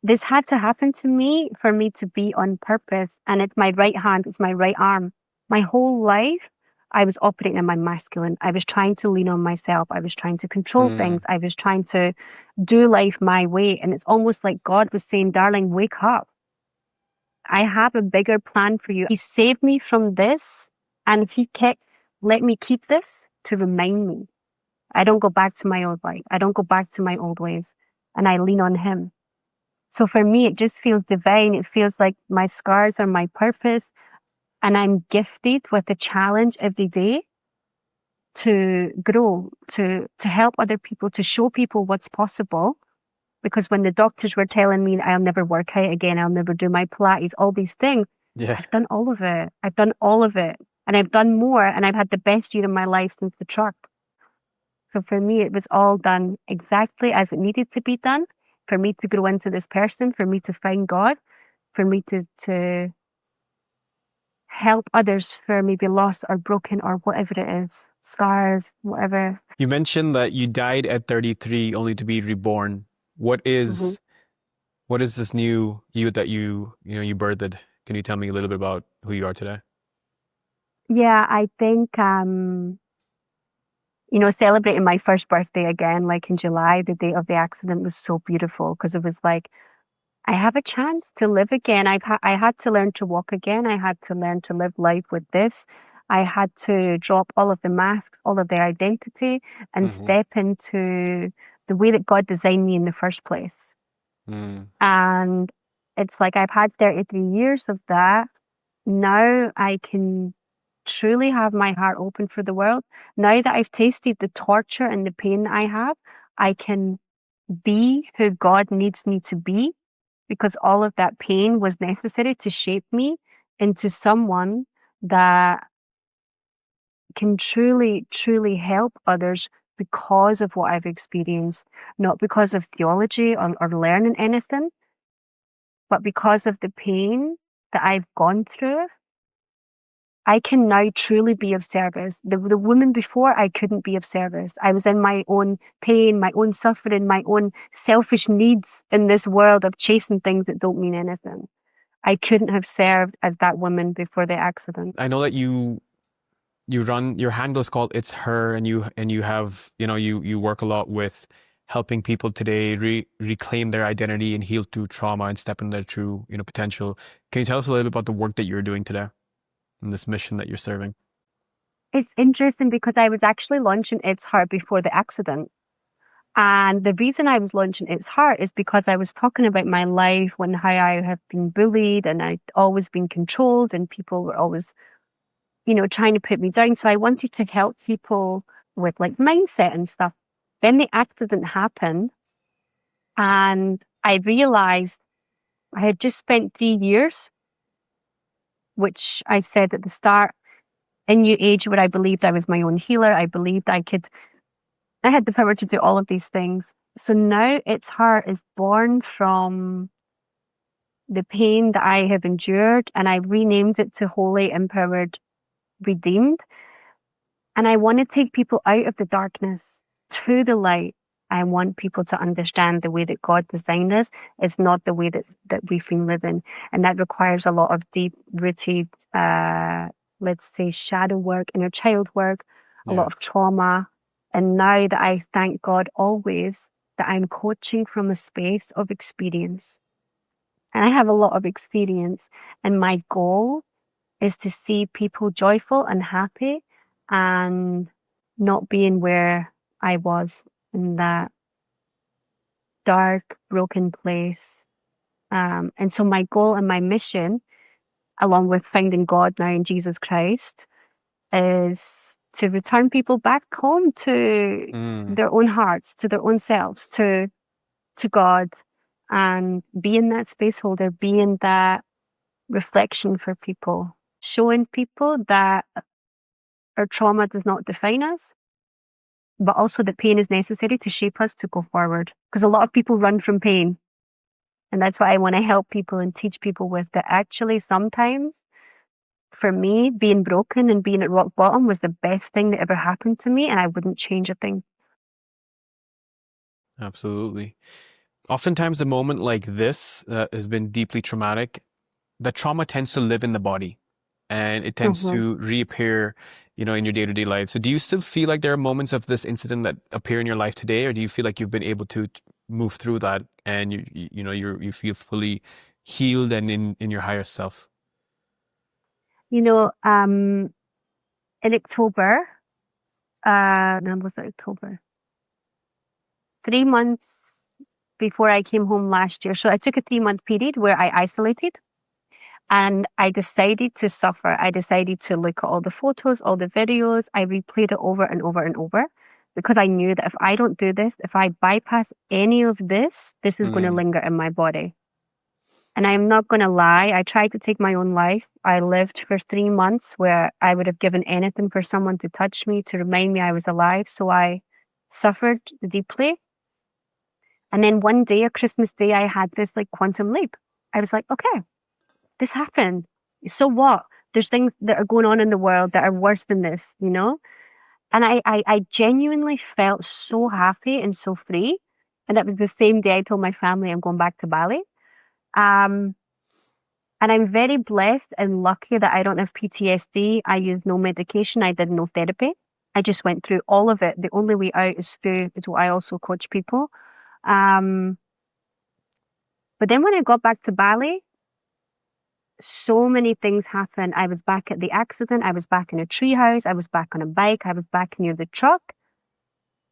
this had to happen to me for me to be on purpose. And it's my right hand, it's my right arm. My whole life, I was operating in my masculine. I was trying to lean on myself. I was trying to control things. Mm. I was trying to do life my way. And it's almost like God was saying, darling, wake up. I have a bigger plan for you. He saved me from this. And he kept, let me keep this to remind me. I don't go back to my old life. I don't go back to my old ways. And I lean on him. So for me, it just feels divine. It feels like my scars are my purpose, and I'm gifted with a challenge every day to grow, to help other people, to show people what's possible. Because when the doctors were telling me I'll never work out again, I'll never do my Pilates, all these things, Yeah. I've done all of it. I've done all of it. And I've done more, and I've had the best year of my life since the truck. So for me, it was all done exactly as it needed to be done, for me to grow into this person, for me to find God, for me to help others who are maybe lost or broken or whatever it is, scars, whatever. You mentioned that you died at 33 only to be reborn. What Hmm. is what is this new you that you birthed? Can you tell me a little bit about who you are today? Yeah, I think, celebrating my first birthday again, like in July, the day of the accident, was so beautiful because it was like, I have a chance to live again. I had to learn to walk again. I had to learn to live life with this. I had to drop all of the masks, all of their identity, and Mm-hmm. step into the way that God designed me in the first place. Mm. And it's like I've had 33 years of that. Now I can truly have my heart open for the world. Now that I've tasted the torture and the pain I have, I can be who God needs me to be, because all of that pain was necessary to shape me into someone that can truly, truly help others because of what I've experienced, not because of theology or learning anything, but because of the pain that I've gone through. I can now truly be of service. The woman before, I couldn't be of service. I was in my own pain, my own suffering, my own selfish needs in this world of chasing things that don't mean anything. I couldn't have served as that woman before the accident. I know that you run your handle is called It's Her, and you have you work a lot with helping people today reclaim their identity and heal through trauma and step in their true potential. Can you tell us a little bit about the work that you're doing today and this mission that you're serving? It's interesting because I was actually launching It's Heart before the accident. And the reason I was launching It's Heart is because I was talking about my life when how I have been bullied and I'd always been controlled and people were always, trying to put me down. So I wanted to help people with like mindset and stuff. Then the accident happened and I realized I had just spent 3 years, which I said at the start, in New Age where I believed I was my own healer. I believed I had the power to do all of these things. So now It's Heart is born from the pain that I have endured, and I renamed it to Holy, Empowered, Redeemed. And I want to take people out of the darkness to the light. I want people to understand the way that God designed us is not the way that we've been living. And that requires a lot of deep rooted, let's say, shadow work, inner child work, a Yeah. lot of trauma. And now that I thank God always that I'm coaching from a space of experience. And I have a lot of experience. And my goal is to see people joyful and happy and not being where I was in that dark, broken place. And so my goal and my mission, along with finding God now in Jesus Christ, is to return people back home to Mm, their own hearts, to their own selves, to God, and being that space holder, being that reflection for people, showing people that our trauma does not define us, but also that pain is necessary to shape us to go forward. Because a lot of people run from pain. And that's why I want to help people and teach people with that actually sometimes for me, being broken and being at rock bottom was the best thing that ever happened to me, and I wouldn't change a thing. absolutely. Oftentimes, a moment like this has been deeply traumatic. The trauma tends to live in the body and it tends Hmm. to reappear, in your day-to-day life. So do you still feel like there are moments of this incident that appear in your life today, or do you feel like you've been able to move through that and you feel fully healed and in your higher self? You know, in October, when was it October? 3 months before I came home last year. So I took a 3 month period where I isolated. And I decided to suffer. I decided to look at all the photos, all the videos. I replayed it over and over and over because I knew that if I don't do this, if I bypass any of this, this is going to Mm, linger in my body. And I'm not going to lie, I tried to take my own life. I lived for 3 months where I would have given anything for someone to touch me, to remind me I was alive. So I suffered deeply. And then one day, a Christmas day, I had this like quantum leap. I was like, okay, this happened. So what? There's things that are going on in the world that are worse than this, you know? And I genuinely felt so happy and so free. And that was the same day I told my family I'm going back to Bali. Um, and I'm very blessed and lucky that I don't have PTSD. I use no medication. I did no therapy. I just went through all of it. The only way out is through, is what I also coach people. Um, but then when I got back to Bali, so many things happened. I was back at the accident. I was back in a treehouse. I was back on a bike. I was back near the truck.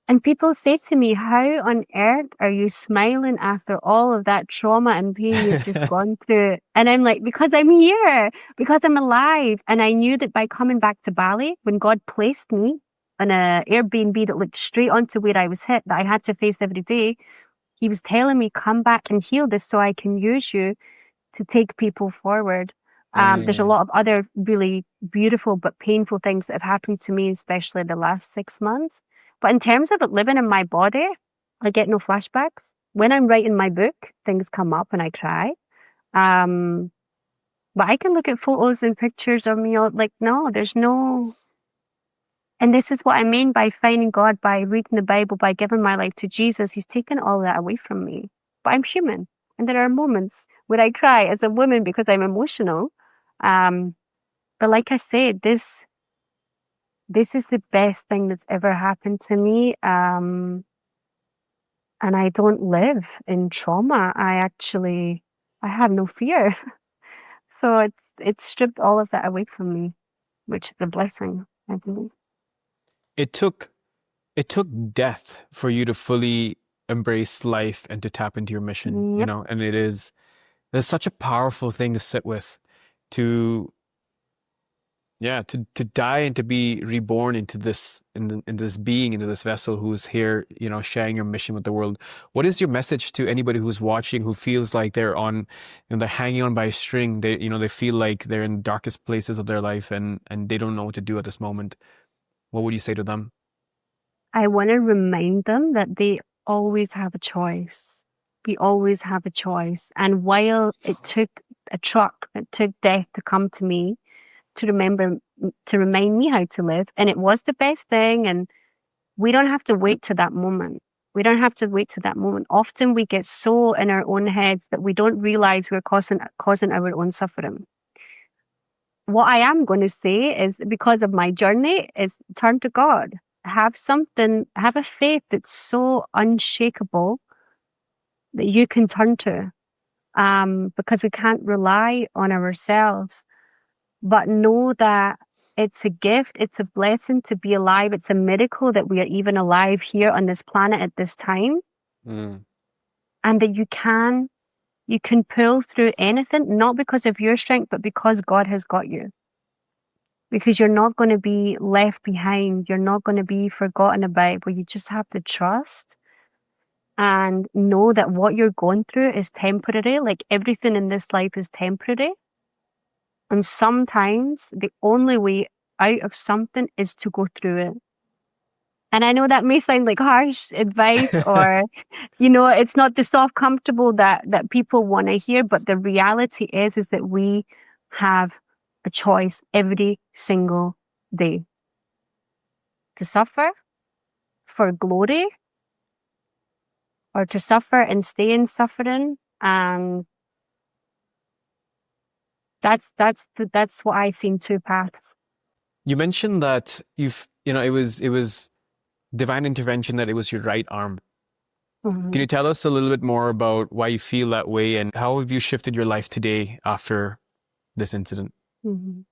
And people say to me, how on earth are you smiling after all of that trauma and pain you've just gone through? And I'm like, because I'm here, because I'm alive. And I knew that by coming back to Bali, when God placed me on a Airbnb that looked straight onto where I was hit, that I had to face every day, he was telling me, come back and heal this so I can use you to take people forward. There's a mm, lot of other really beautiful but painful things that have happened to me, especially the last 6 months. But in terms of it living in my body, I get no flashbacks. When I'm writing my book, things come up and I cry. Um, but I can look at photos and pictures of me, like, no, there's no. And this is what I mean by finding God, by reading the Bible, by giving my life to Jesus. He's taken all that away from me. But I'm human. And there are moments where I cry as a woman because I'm emotional. Um, but like I said, this is the best thing that's ever happened to me. And I don't live in trauma. I have no fear. So it's stripped all of that away from me, which is a blessing. I believe. It took it took death for you to fully embrace life and to tap into your mission, Yep. and there's such a powerful thing to sit with, to to die and to be reborn into this being, into this vessel who's here, sharing your mission with the world. What is your message to anybody who's watching who feels like they're hanging on by a string? They feel like they're in the darkest places of their life and they don't know what to do at this moment. What would you say to them? I want to remind them that they always have a choice. We always have a choice. And while it took it took death to come to me, to remind me how to live, and it was the best thing. And we don't have to wait to that moment. We don't have to wait to that moment. Often we get so in our own heads that we don't realize we're causing our own suffering. What I am going to say is, because of my journey, is turn to God. Have a faith that's so unshakable that you can turn to. Because we can't rely on ourselves, but know that it's a gift, it's a blessing to be alive. It's a miracle that we are even alive here on this planet at this time, Mm. and that you can pull through anything, not because of your strength, but because God has got you. Because you're not going to be left behind. You're not going to be forgotten about, but you just have to trust and know that what you're going through is temporary. Like everything in this life is temporary. And sometimes the only way out of something is to go through it. And I know that may sound like harsh advice, or, it's not the soft, comfortable that people want to hear. But the reality is that we have a choice every single day to suffer for glory, or to suffer and stay in suffering. And that's what I see in two paths. You mentioned that it was divine intervention, that it was your right arm. Mhm. Can you tell us a little bit more about why you feel that way and how have you shifted your life today after this incident? Mhm.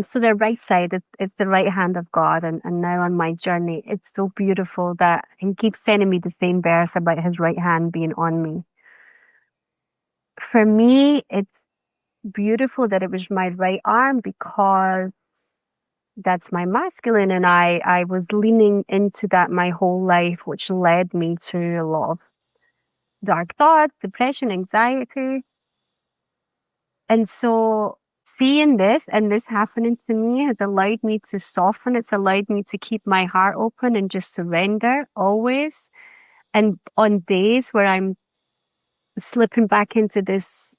So the right side, it's the right hand of God, and now on my journey, it's so beautiful that He keeps sending me the same verse about His right hand being on me. For me, it's beautiful that it was my right arm, because that's my masculine, and I was leaning into that my whole life, which led me to a lot of dark thoughts, depression, anxiety. And so seeing this and this happening to me has allowed me to soften. It's allowed me to keep my heart open and just surrender always. And on days where I'm slipping back into this,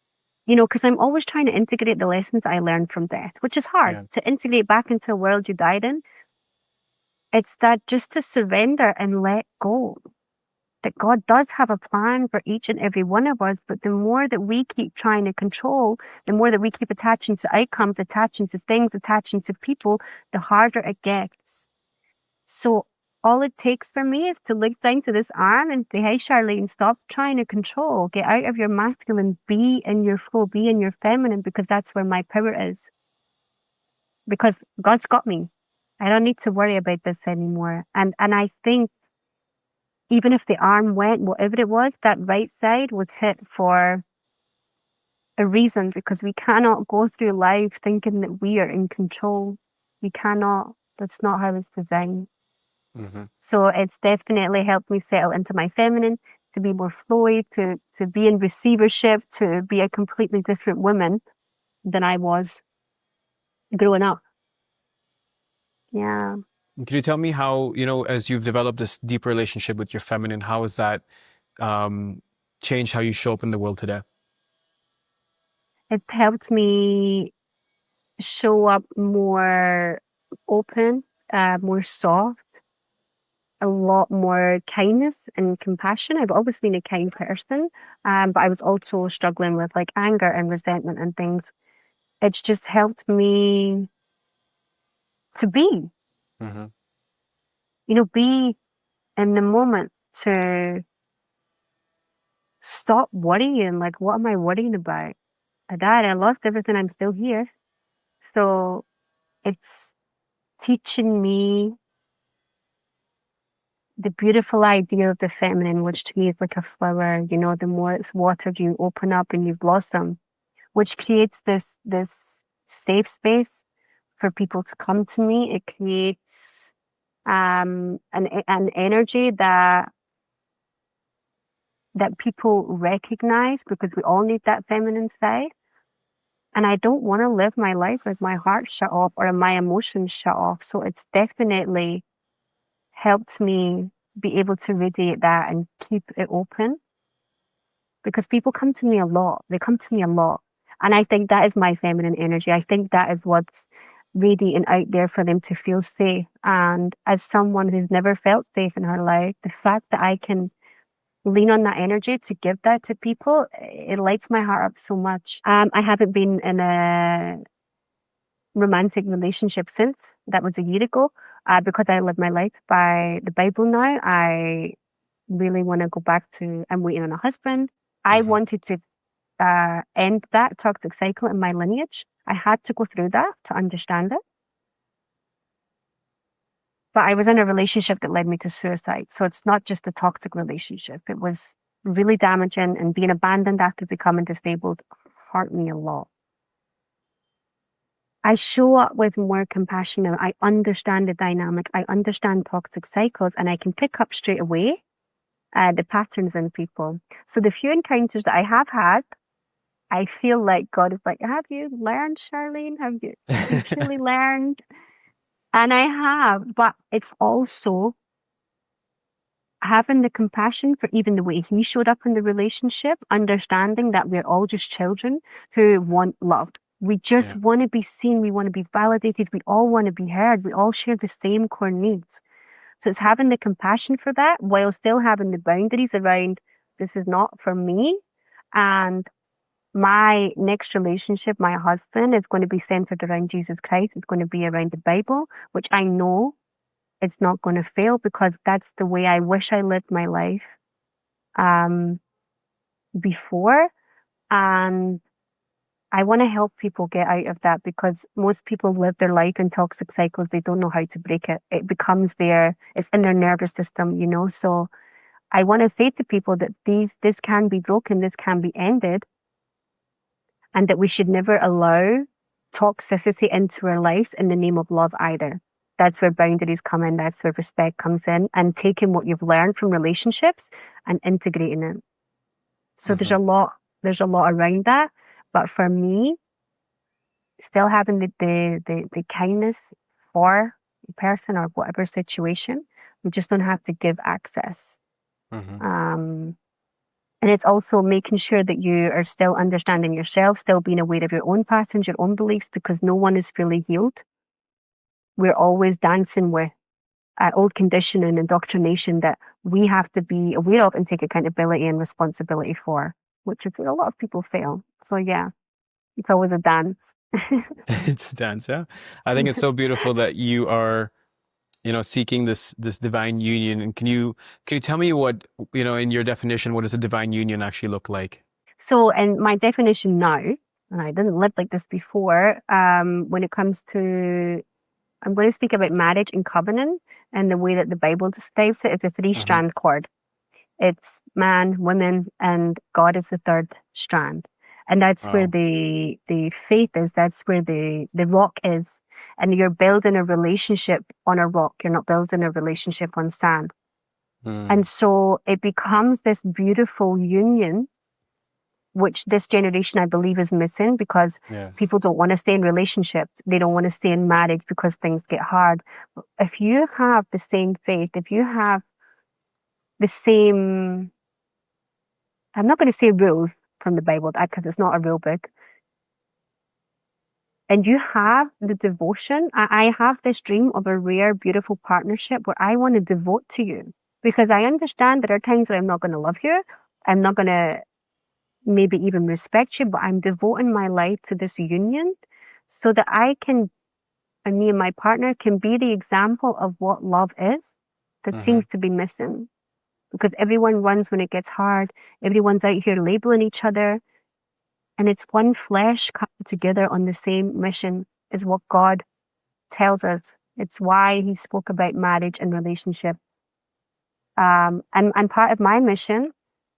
because I'm always trying to integrate the lessons I learned from death, which is hard Yeah. to integrate back into a world you died in. It's that just to surrender and let go. That God does have a plan for each and every one of us, but the more that we keep trying to control, the more that we keep attaching to outcomes, attaching to things, attaching to people, the harder it gets. So all it takes for me is to look down to this arm and say, hey, Charlene, stop trying to control. Get out of your masculine, be in your flow, be in your feminine, because that's where my power is. Because God's got me. I don't need to worry about this anymore. And I think even if the arm went, whatever it was, that right side was hit for a reason, because we cannot go through life thinking that we are in control. We cannot. That's not how it's designed. Mm-hmm. So it's definitely helped me settle into my feminine, to be more flowy, to be in receivership, to be a completely different woman than I was growing up. Yeah. Can you tell me how, as you've developed this deep relationship with your feminine, how has that changed how you show up in the world today? It's helped me show up more open, more soft, a lot more kindness and compassion. I've always been a kind person, but I was also struggling with like anger and resentment and things. It's just helped me to Mm-hmm. be in the moment, to stop worrying. Like, what am I worrying about? I died, I lost everything, I'm still here. So it's teaching me the beautiful idea of the feminine, which to me is like a flower. You know, the more it's watered, you open up and you blossom, which creates this safe space for people to come to me. It creates an energy that people recognize, because we all need that feminine side. And I don't want to live my life with my heart shut off or my emotions shut off. So it's definitely helped me be able to radiate that and keep it open, because people come to me a lot. They come to me a lot. And I think that is my feminine energy. I think that is what's radiating out there for them to feel safe. And as someone who's never felt safe in her life, the fact that I can lean on that energy to give that to people, it lights my heart up so much. I haven't been in a romantic relationship since. That was a year ago. Because I live my life by the Bible now, I really want to go back to, I'm waiting on a husband. I Mm-hmm. wanted to end that toxic cycle in my lineage. I had to go through that to understand it. But I was in a relationship that led me to suicide. So it's not just a toxic relationship. It was really damaging, and being abandoned after becoming disabled hurt me a lot. I show up with more compassion now. I understand the dynamic. I understand toxic cycles, and I can pick up straight away the patterns in people. So the few encounters that I have had, I feel like God is like, have you learned, Charlene? Have you truly learned? And I have, but it's also having the compassion for even the way he showed up in the relationship, understanding that we're all just children who want loved. We just Yeah. want to be seen. We want to be validated. We all want to be heard. We all share the same core needs. So it's having the compassion for that while still having the boundaries around this is not for me. And my next relationship, my husband, is going to be centered around Jesus Christ. It's going to be around the Bible, which I know it's not going to fail, because that's the way I wish I lived my life um, before. And I want to help people get out of that, because most people live their life in toxic cycles. They don't know how to break it. It becomes it's in their nervous system, you know. So I want to say to people that this can be broken, this can be ended, and that we should never allow toxicity into our lives in the name of love either. That's where boundaries come in, that's where respect comes in, and taking what you've learned from relationships and integrating it. So Mm-hmm. there's a lot around that. But for me, still having the kindness for a person or whatever situation, we just don't have to give access. Mm-hmm. Um, And it's also making sure that you are still understanding yourself, still being aware of your own patterns, your own beliefs, because no one is fully healed. We're always dancing with old conditioning and indoctrination that we have to be aware of and take accountability and responsibility for, which is where a lot of people fail. So yeah, it's always a dance. It's a dance, yeah. I think it's so beautiful that you are, seeking this divine union. And can you tell me what, in your definition, what does a divine union actually look like? So, in my definition now, and I didn't live like this before, when it comes to, I'm going to speak about marriage and covenant, and the way that the Bible describes it is a Mm-hmm. three-strand cord. It's man, woman, and God is the third strand. And that's where Wow. the faith is. That's where the rock is. And you're building a relationship on a rock. You're not building a relationship on sand. Mm. And so it becomes this beautiful union, which this generation I believe is missing, because Yeah. people don't want to stay in relationships. They don't want to stay in marriage because things get hard. If you have the same faith, if you have the same, I'm not going to say rules from the Bible because it's not a rule book, and you have the devotion, I have this dream of a rare, beautiful partnership where I want to devote to you, because I understand there are times where I'm not going to love you. I'm not going to maybe even respect you, but I'm devoting my life to this union so that I can, and me and my partner can be the example of what love is that Mm-hmm. seems to be missing. Because everyone runs when it gets hard. Everyone's out here labeling each other. And it's one flesh coming together on the same mission, is what God tells us. It's why he spoke about marriage and relationship. And part of my mission,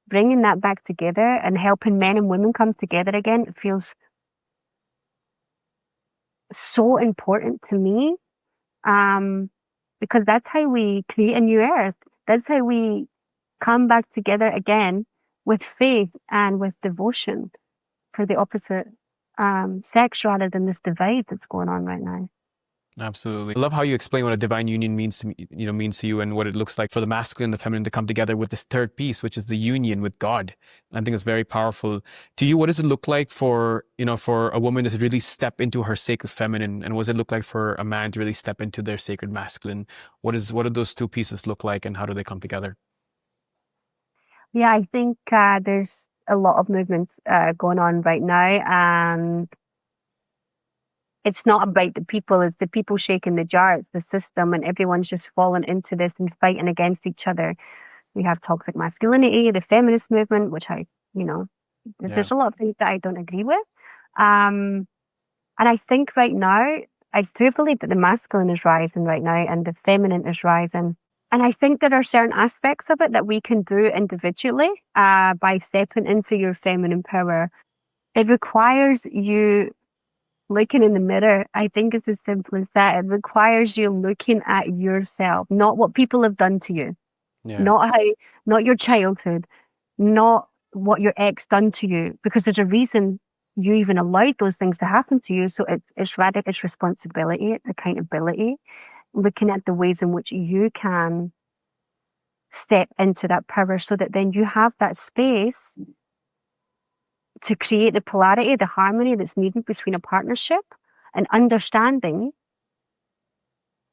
bringing that back together and helping men and women come together again, it feels so important to me. Because that's how we create a new earth. That's how we come back together again with faith and with devotion for the opposite sex rather than this divide that's going on right now. Absolutely. I love how you explain what a divine union means to me, means to you, and what it looks like for the masculine and the feminine to come together with this third piece, which is the union with God. I think it's very powerful. To you, what does it look like for, for a woman to really step into her sacred feminine? And what does it look like for a man to really step into their sacred masculine? What do those two pieces look like, and how do they come together? Yeah, I think there's a lot of movements going on right now, and it's not about the people, it's the people shaking the jar, it's the system, and everyone's just falling into this and fighting against each other. We have toxic masculinity, the feminist movement, which Yeah. there's a lot of things that I don't agree with. Um, and I think right now, I do believe that the masculine is rising right now and the feminine is rising. And I think there are certain aspects of it that we can do individually by stepping into your feminine power. It requires you looking in the mirror. I think it's as simple as that. It requires you looking at yourself, not what people have done to you, Yeah. not how, not your childhood, not what your ex done to you, because there's a reason you even allowed those things to happen to you. So it's rather it's responsibility, it's accountability, looking at the ways in which you can step into that power so that then you have that space to create the polarity, the harmony that's needed between a partnership and understanding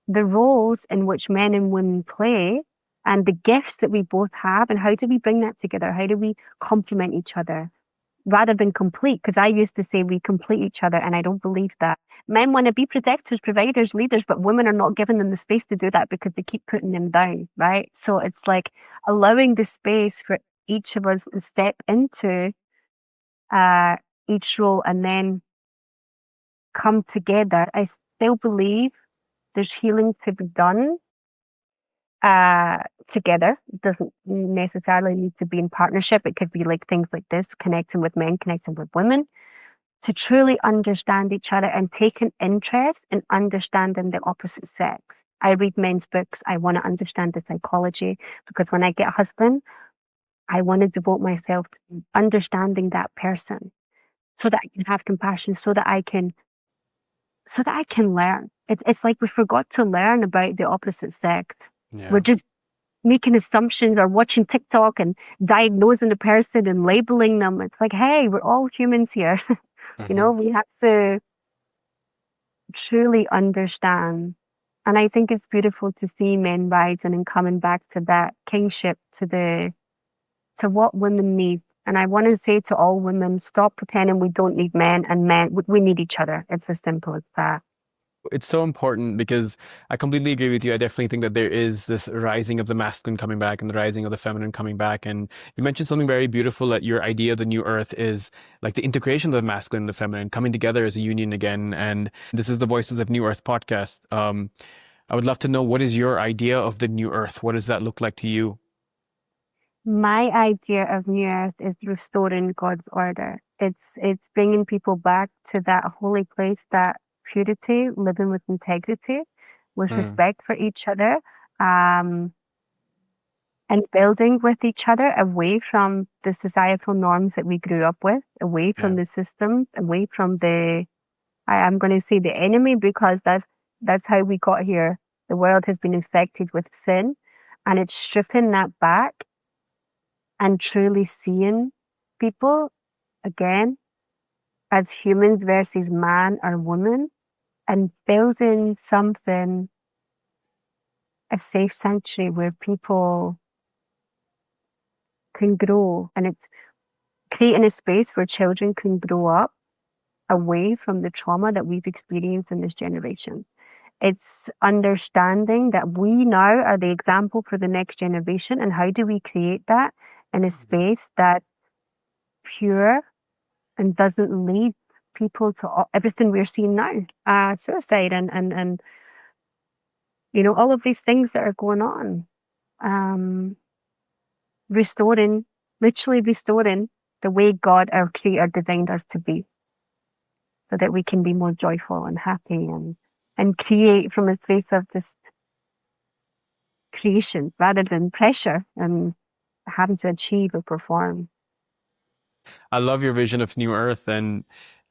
the roles in which men and women play and the gifts that we both have and how do we bring that together? How do we complement each other rather than complete? Because I used to say we complete each other and I don't believe that. Men want to be protectors, providers, leaders, but women are not giving them the space to do that because they keep putting them down, right? So it's like allowing the space for each of us to step into uh, each role and then come together. I still believe there's healing to be done uh, together. It doesn't necessarily need to be in partnership. It could be like things like this, connecting with men, connecting with women, to truly understand each other and take an interest in understanding the opposite sex. I read men's books. I want to understand the psychology because when I get a husband, I want to devote myself to understanding that person so that I can have compassion, so that I can learn. It's like we forgot to learn about the opposite sex. We're Yeah. just making assumptions or watching TikTok and diagnosing the person and labeling them. It's like, hey, we're all humans here. Hmm. We have to truly understand. And I think it's beautiful to see men rising and coming back to that kingship, to what women need. And I want to say to all women, stop pretending we don't need men and we need each other. It's as simple as that. It's so important because I completely agree with you. I definitely think that there is this rising of the masculine coming back and the rising of the feminine coming back. And you mentioned something very beautiful, that your idea of the new earth is like the integration of the masculine and the feminine coming together as a union again. And this is the Voices of New Earth podcast. I would love to know, what is your idea of the new earth? What does that look like to you? My idea of New Earth is restoring God's order. It's bringing people back to that holy place, that purity, living with integrity, with Mm, respect for each other, um, and building with each other away from the societal norms that we grew up with, away yeah. from the systems, away from I'm going to say the enemy because that's how we got here. The world has been infected with sin, and it's stripping that back and truly seeing people again as humans versus man or woman and building something, a safe sanctuary where people can grow, and it's creating a space where children can grow up away from the trauma that we've experienced in this generation. It's understanding that we now are the example for the next generation, and how do we create that in a Mhm. space that's pure and doesn't lead people to everything we're seeing now, suicide and all of these things that are going on. Um, restoring, literally restoring the way God, our Creator, designed us to be, so that we can be more joyful and happy and create from a space of just creation rather than pressure and having to achieve or perform. I love your vision of New Earth, and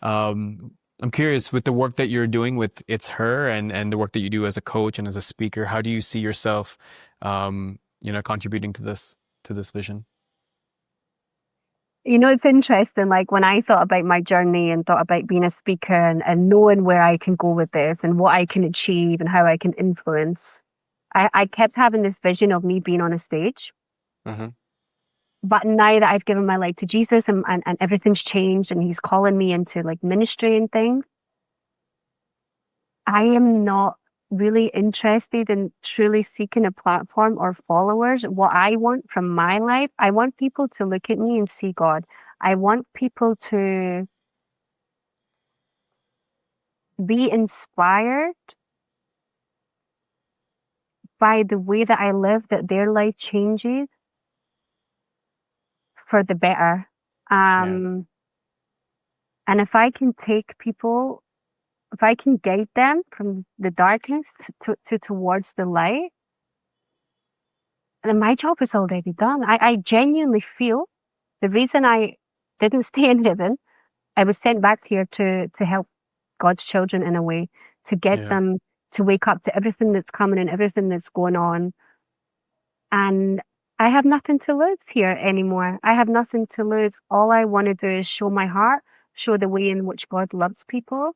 I'm curious with the work that you're doing with It's Her and the work that you do as a coach and as a speaker. How do you see yourself, contributing to this vision? It's interesting, like when I thought about my journey and thought about being a speaker and knowing where I can go with this and what I can achieve and how I can influence, I kept having this vision of me being on a stage. Hmm. But now that I've given my life to Jesus and everything's changed and he's calling me into like ministry and things, I am not really interested in truly seeking a platform or followers. What I want from my life, I want people to look at me and see God. I want people to be inspired by the way that I live, that their life changes for the better. Yeah. Um, and if I can take people, if I can guide them from the darkness towards the light, then my job is already done. I genuinely feel the reason I didn't stay in heaven, I was sent back here to help God's children in a way, to get Yeah. them to wake up to everything that's coming and everything that's going on. And I have nothing to lose here anymore. I have nothing to lose. All I want to do is show my heart, show the way in which God loves people.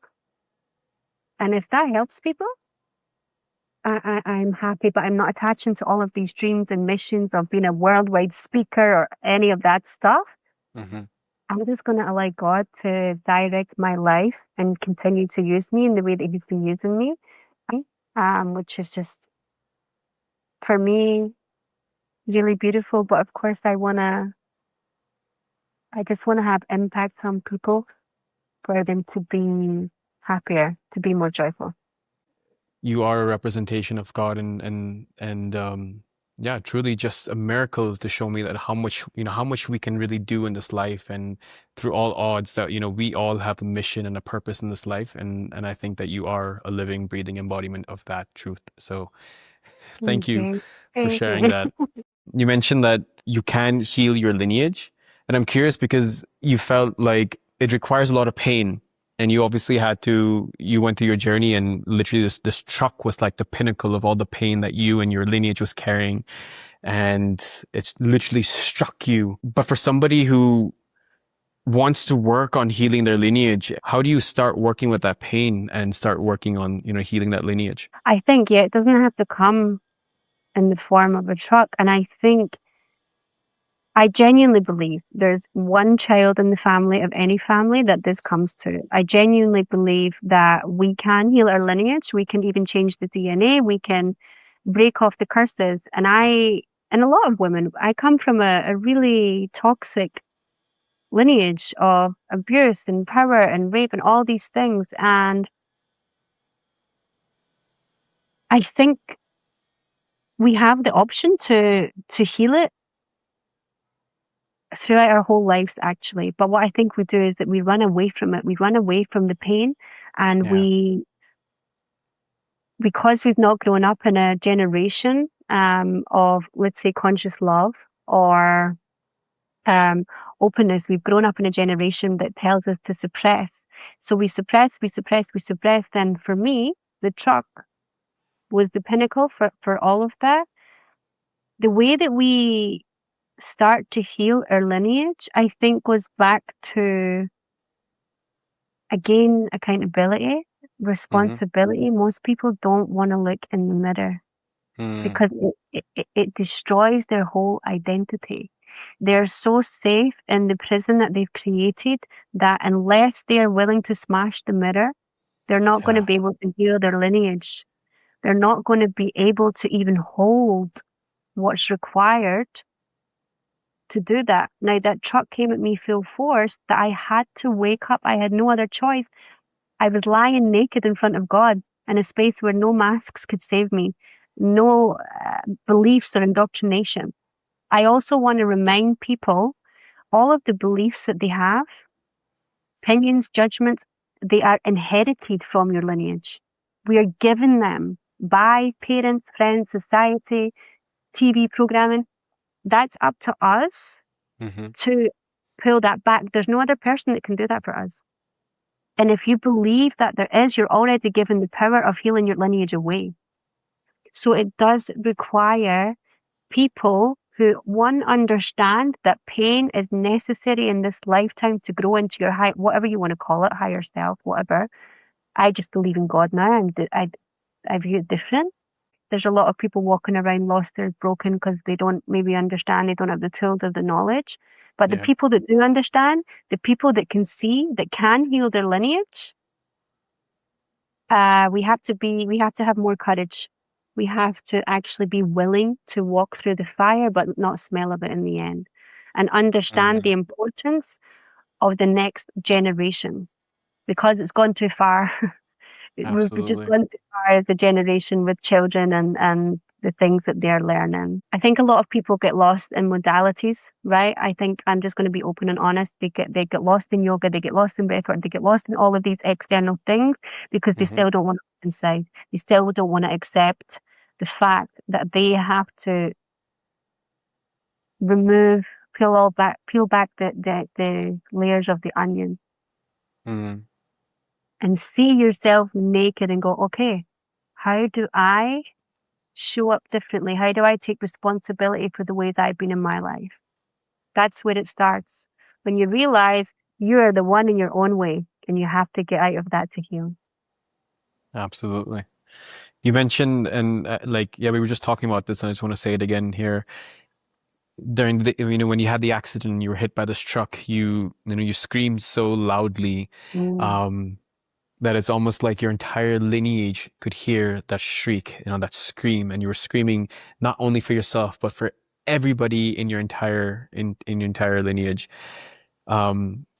And if that helps people, I'm happy, but I'm not attaching to all of these dreams and missions of being a worldwide speaker or any of that stuff. Hmm. I'm just going to allow God to direct my life and continue to use me in the way that He's been using me, which is just, for me, really beautiful. But of course, I just want to have impact on people for them to be happier, to be more joyful. You are a representation of God, and yeah, truly just a miracle to show me that how much we can really do in this life, and through all odds that we all have a mission and a purpose in this life, and I think that you are a living, breathing embodiment of that truth. So thank Thank you you. for Thank sharing you. that. You mentioned that you can heal your lineage. And I'm curious because you felt like it requires a lot of pain. And you obviously you went through your journey, and literally this truck was like the pinnacle of all the pain that you and your lineage was carrying. And it's literally struck you. But for somebody who wants to work on healing their lineage, how do you start working with that pain and start working on, healing that lineage? I think, yeah, it doesn't have to come in the form of a truck. And I genuinely believe there's one child in the family of any family that this comes to. I genuinely believe that we can heal our lineage. We can even change the DNA. We can break off the curses. And a lot of women, I come from a really toxic lineage of abuse and power and rape and all these things. And I think we have the option to heal it throughout our whole lives, actually. But what I think we do is that we run away from it. We run away from the pain, and Yeah. because we've not grown up in a generation of, let's say, conscious love or um, openness. We've grown up in a generation that tells us to suppress. So we suppress, we suppress, we suppress. And for me, the truck was the pinnacle for all of that. The way that we start to heal our lineage, I think, goes back to, again, accountability, Mm-hmm. responsibility. Most people don't want to look in the mirror Mm. because it destroys their whole identity. They're so safe in the prison that they've created that unless they are willing to smash the mirror, they're not going to Yeah. be able to heal their lineage. They're not going to be able to even hold what's required to do that. Now, that truck came at me full force that I had to wake up. I had no other choice. I was lying naked in front of God in a space where no masks could save me. no beliefs or indoctrination. I also want to remind people all of the beliefs that they have, opinions, judgments, they are inherited from your lineage. We are given them by parents, friends, society, TV programming. That's up to us Mm-hmm. to pull that back. There's no other person that can do that for us. And if you believe that there is, you're already given the power of healing your lineage away. So it does require people who, one, understand that pain is necessary in this lifetime to grow into your high, whatever you want to call it, higher self, whatever. I just believe in God now, and I view it different. There's a lot of people walking around lost or broken because they don't maybe understand, they don't have the tools or the knowledge. But the Yeah. people that do understand, the people that can see, that can heal their lineage, we have to have more courage. We have to actually be willing to walk through the fire, but not smell of it in the end, and understand Mm, the importance of the next generation because it's gone too far. We've just absolutely. gone too far as a generation with children and the things that they're learning. I think a lot of people get lost in modalities, right? I think I'm just going to be open and honest. They get lost in yoga, they get lost in breathwork, they get lost in all of these external things because they Mm-hmm. still don't want to look inside. They still don't want to accept the fact that they have to remove, peel back the layers of the onion Mm, and see yourself naked and go, okay, how do I show up differently? How do I take responsibility for the ways I've been in my life? That's where it starts. When you realize you are the one in your own way and you have to get out of that to heal. absolutely. You mentioned, and like, yeah, we were just talking about this, and I just want to say it again here. During the, when you had the accident and you were hit by this truck, you screamed so loudly, Mm. um, that it's almost like your entire lineage could hear that shriek, that scream, and you were screaming not only for yourself, but for everybody in your entire in your entire lineage.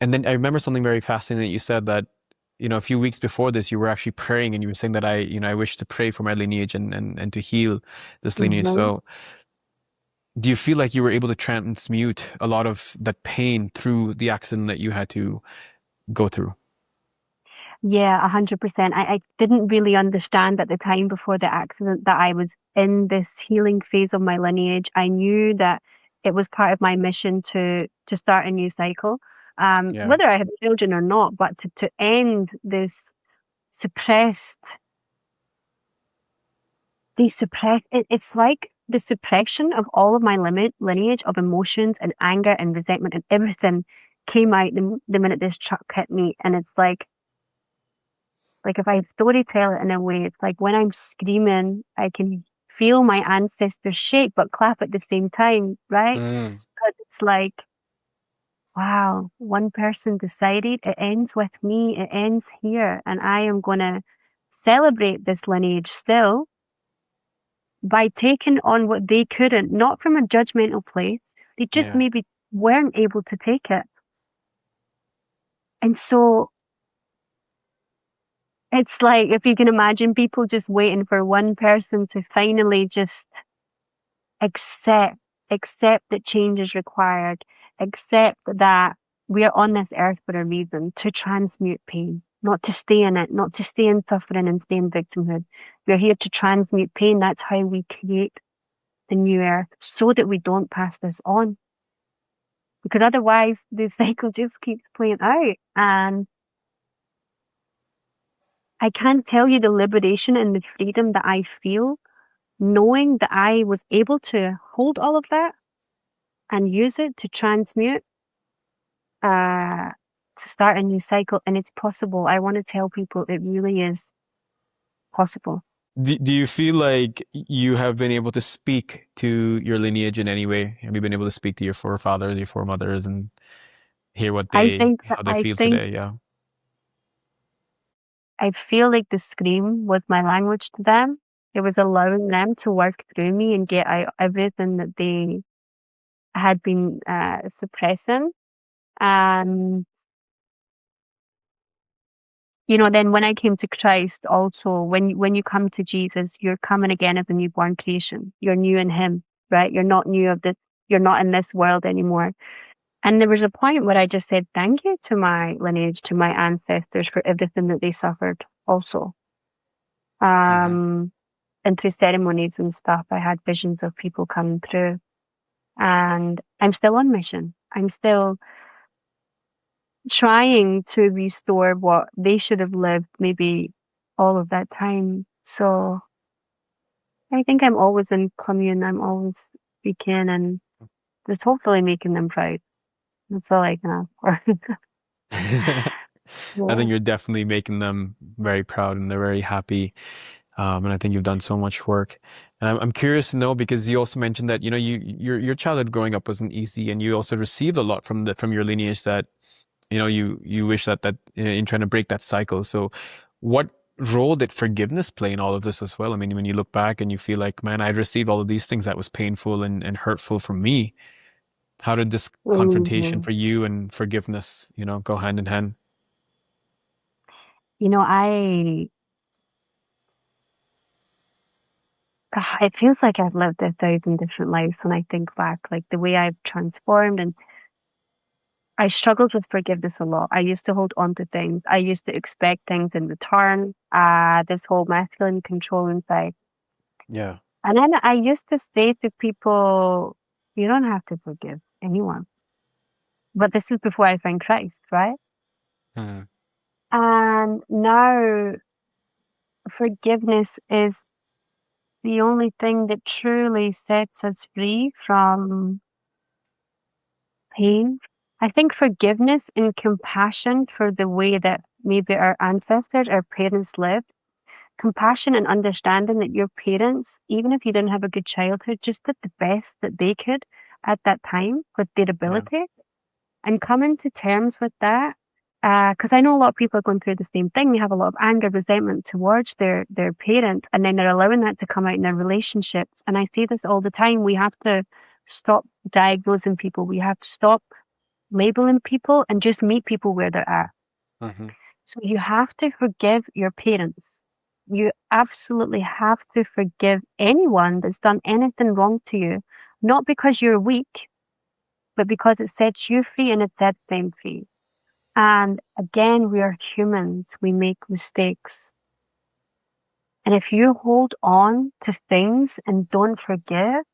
And then I remember something very fascinating that you said that, a few weeks before this, you were actually praying and you were saying that I wish to pray for my lineage and to heal this lineage. Mhm. So do you feel like you were able to transmute a lot of that pain through the accident that you had to go through? Yeah, 100%. I didn't really understand at the time before the accident that I was in this healing phase of my lineage. I knew that it was part of my mission to start a new cycle, Yeah. whether I had children or not, but to end this suppressed, it's like the suppression of all of my lineage of emotions and anger and resentment and everything came out the minute this truck hit me. And it's like if I storytell it in a way, it's like when I'm screaming, I can feel my ancestors shake but clap at the same time, right? Mm, Because it's like, wow, one person decided it ends with me, it ends here, and I am gonna celebrate this lineage still by taking on what they couldn't, not from a judgmental place. They just yeah. maybe weren't able to take it. And so it's like if you can imagine people just waiting for one person to finally just accept, accept that change is required, accept that we are on this earth for a reason, to transmute pain, not to stay in it, not to stay in suffering and stay in victimhood. We're here to transmute pain. That's how we create the new earth so that we don't pass this on. Because otherwise the cycle just keeps playing out. And I can't tell you the liberation and the freedom that I feel knowing that I was able to hold all of that and use it to transmute, uh, to start a new cycle. And it's possible. I want to tell people it really is possible. Do you feel like you have been able to speak to your lineage in any way? Have you been able to speak to your forefathers, your foremothers, and hear I think how they I feel think today? Yeah. I feel like the scream was my language to them. It was allowing them to work through me and get out everything that they had been suppressing. And then when I came to Christ, also when you come to Jesus, you're coming again as a newborn creation. You're new in Him, right? You're not new of this. You're not in this world anymore. And there was a point where I just said thank you to my lineage, to my ancestors for everything that they suffered. Also, Mm-hmm. and through ceremonies and stuff, I had visions of people coming through, and I'm still on mission. I'm still trying to restore what they should have lived maybe all of that time. So I think I'm always in commune. I'm always speaking and just hopefully making them proud. That's all I can ask for. I Yeah. think you're definitely making them very proud and they're very happy. And I think you've done so much work. And I'm curious to know because you also mentioned that, your childhood growing up wasn't easy and you also received a lot from your lineage that, you wish that in trying to break that cycle. So what role did forgiveness play in all of this as well? I mean, when you look back and you feel like, man, I received all of these things that was painful and hurtful for me. How did this confrontation hmm for you and forgiveness, go hand in hand? You know, I, it feels like I've lived 1,000 different lives when I think back, like the way I've transformed. And I struggled with forgiveness a lot. I used to hold on to things. I used to expect things in return, this whole masculine controlling side. Yeah. And then I used to say to people, you don't have to forgive anyone. But this was before I found Christ, right? Mm, And now forgiveness is the only thing that truly sets us free from pain. I think forgiveness and compassion for the way that maybe our ancestors, our parents lived, compassion and understanding that your parents, even if you didn't have a good childhood, just did the best that they could at that time with their yeah. ability and coming to terms with that. Because I know a lot of people are going through the same thing. They have a lot of anger, resentment towards their parent, and then they're allowing that to come out in their relationships. And I say this all the time. We have to stop diagnosing people. We have to stop labeling people and just meet people where they're at. Hmm. So you have to forgive your parents. You absolutely have to forgive anyone that's done anything wrong to you, not because you're weak, but because it sets you free and it sets them free. And again, we are humans. We make mistakes. And if you hold on to things and don't forgive,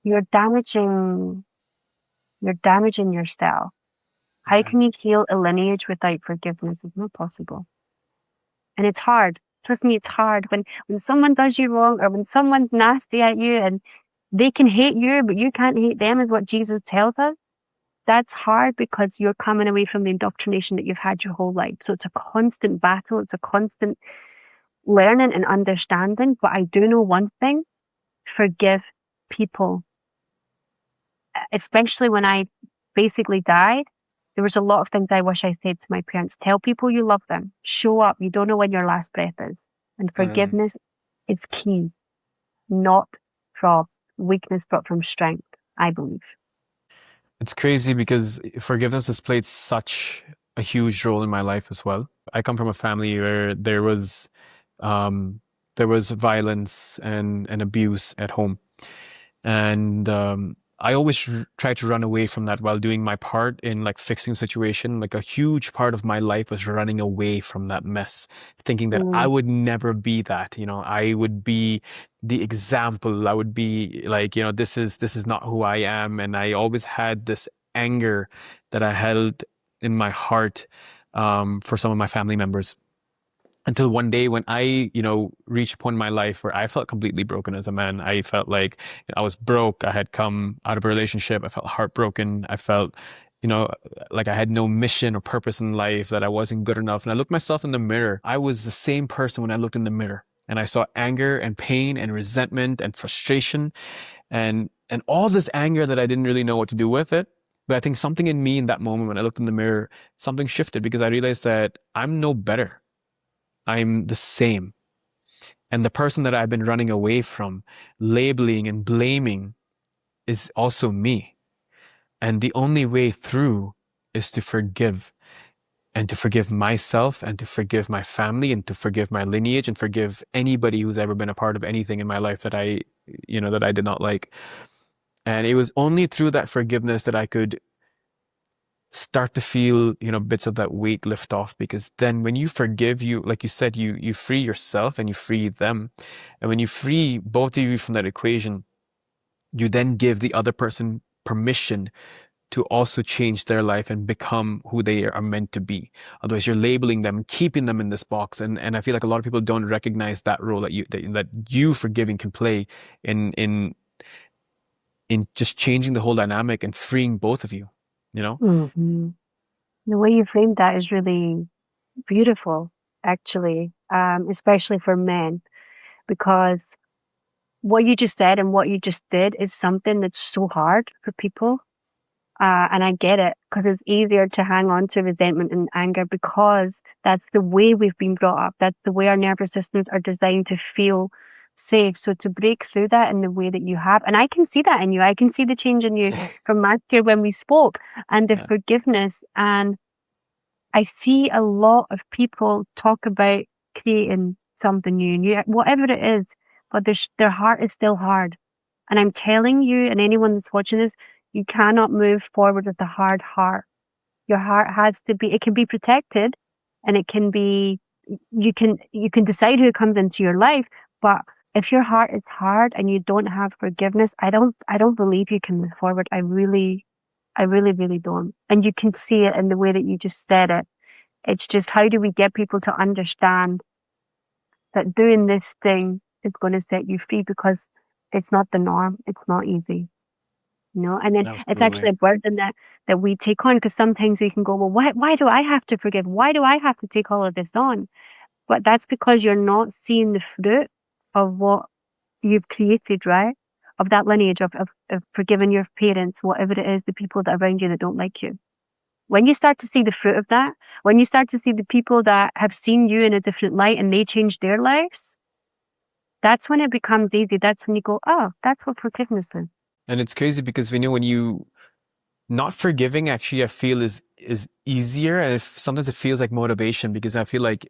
you're damaging you're damaging yourself. How Hmm. can you heal a lineage without forgiveness? It's not possible. And it's hard. Trust me, it's hard when someone does you wrong or when someone's nasty at you and they can hate you, but you can't hate them, is what Jesus tells us. That's hard because you're coming away from the indoctrination that you've had your whole life. So it's a constant battle. It's a constant learning and understanding. But I do know one thing, forgive people, especially when I basically died. There was a lot of things I wish I said to my parents. Tell people you love them. Show up. You don't know when your last breath is. And Mm. forgiveness is key, not from weakness, but from strength, I believe. It's crazy because forgiveness has played such a huge role in my life as well. I come from a family where um, there was violence and abuse at home. And I always try to run away from that while doing my part in like fixing the situation. Like a huge part of my life was running away from that mess, thinking that I Mm, would never be that. I would be the example. I would be like, this is not who I am. And I always had this anger that I held in my heart for some of my family members until one day when I, reached a point in my life where I felt completely broken as a man. I felt like I was broke. I had come out of a relationship. I felt heartbroken. I felt, you know, like I had no mission or purpose in life, that I wasn't good enough. And I looked myself in the mirror. I was the same person when I looked in the mirror. And I saw anger and pain and resentment and frustration and all this anger that I didn't really know what to do with it. But I think something in me in that moment when I looked in the mirror, something shifted because I realized that I'm no better. I'm the same. And the person that I've been running away from, labeling and blaming, is also me. And the only way through is to forgive. and to forgive myself and to forgive my family and to forgive my lineage and forgive anybody who's ever been a part of anything in my life that that I did not like. And it was only through that forgiveness that I could start to feel, bits of that weight lift off, because then when you forgive, you, like you said, you free yourself and you free them. And when you free both of you from that equation, you then give the other person permission to also change their life and become who they are meant to be. Otherwise, you're labeling them, keeping them in this box. And I feel like a lot of people don't recognize that role that you forgiving can play in just changing the whole dynamic and freeing both of you, Mm-hmm. The way you framed that is really beautiful, actually, especially for men, because what you just said and what you just did is something that's so hard for people. And I get it, because it's easier to hang on to resentment and anger because that's the way we've been brought up. That's the way our nervous systems are designed to feel safe. So to break through that in the way that you have, and I can see that in you, I can see the change in you from last year when we spoke, and the Yeah. forgiveness. And I see a lot of people talk about creating something new, whatever it is, but their heart is still hard. And I'm telling you, and anyone that's watching this, you cannot move forward with a hard heart. Your heart has to be, it can be protected, and it can be, you can decide who comes into your life, but if your heart is hard and you don't have forgiveness, I don't believe you can move forward. I really, really don't. And you can see it in the way that you just said it. It's just, how do we get people to understand that doing this thing is going to set you free, because it's not the norm. It's not easy. And then it's actually Absolutely. a burden that we take on, because sometimes we can go, well, why do I have to forgive? Why do I have to take all of this on? But that's because you're not seeing the fruit of what you've created, right? Of that lineage of forgiving your parents, whatever it is, the people that are around you that don't like you. When you start to see the fruit of that, when you start to see the people that have seen you in a different light and they change their lives, that's when it becomes easy. That's when you go, oh, that's what forgiveness is. And it's crazy because we know when you not forgiving, actually I feel is easier, and sometimes it feels like motivation, because I feel like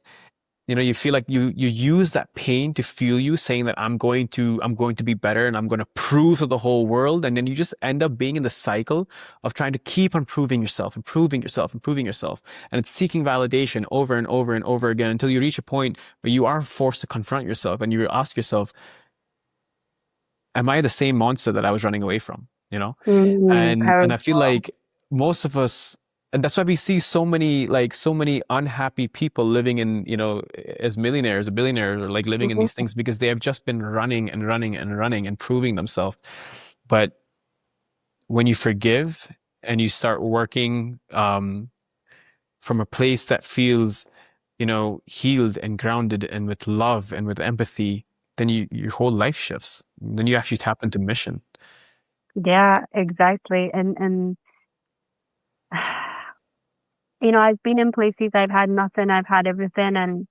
you feel like you use that pain to fuel you, saying that I'm going to be better and I'm going to prove to the whole world, and then you just end up being in the cycle of trying to keep on proving yourself, improving yourself, improving yourself, and it's seeking validation over and over and over again until you reach a point where you are forced to confront yourself and you ask yourself, am I the same monster that I was running away from? And I feel Powerful. like most of us, and that's why we see so many unhappy people living in, as millionaires or billionaires, or like living in these Mhm. things, because they have just been running and running and running and proving themselves. But when you forgive and you start working from a place that feels, healed and grounded and with love and with empathy, then your whole life shifts. Then you actually tap into mission. Yeah, exactly. And I've been in places, I've had nothing, I've had everything, and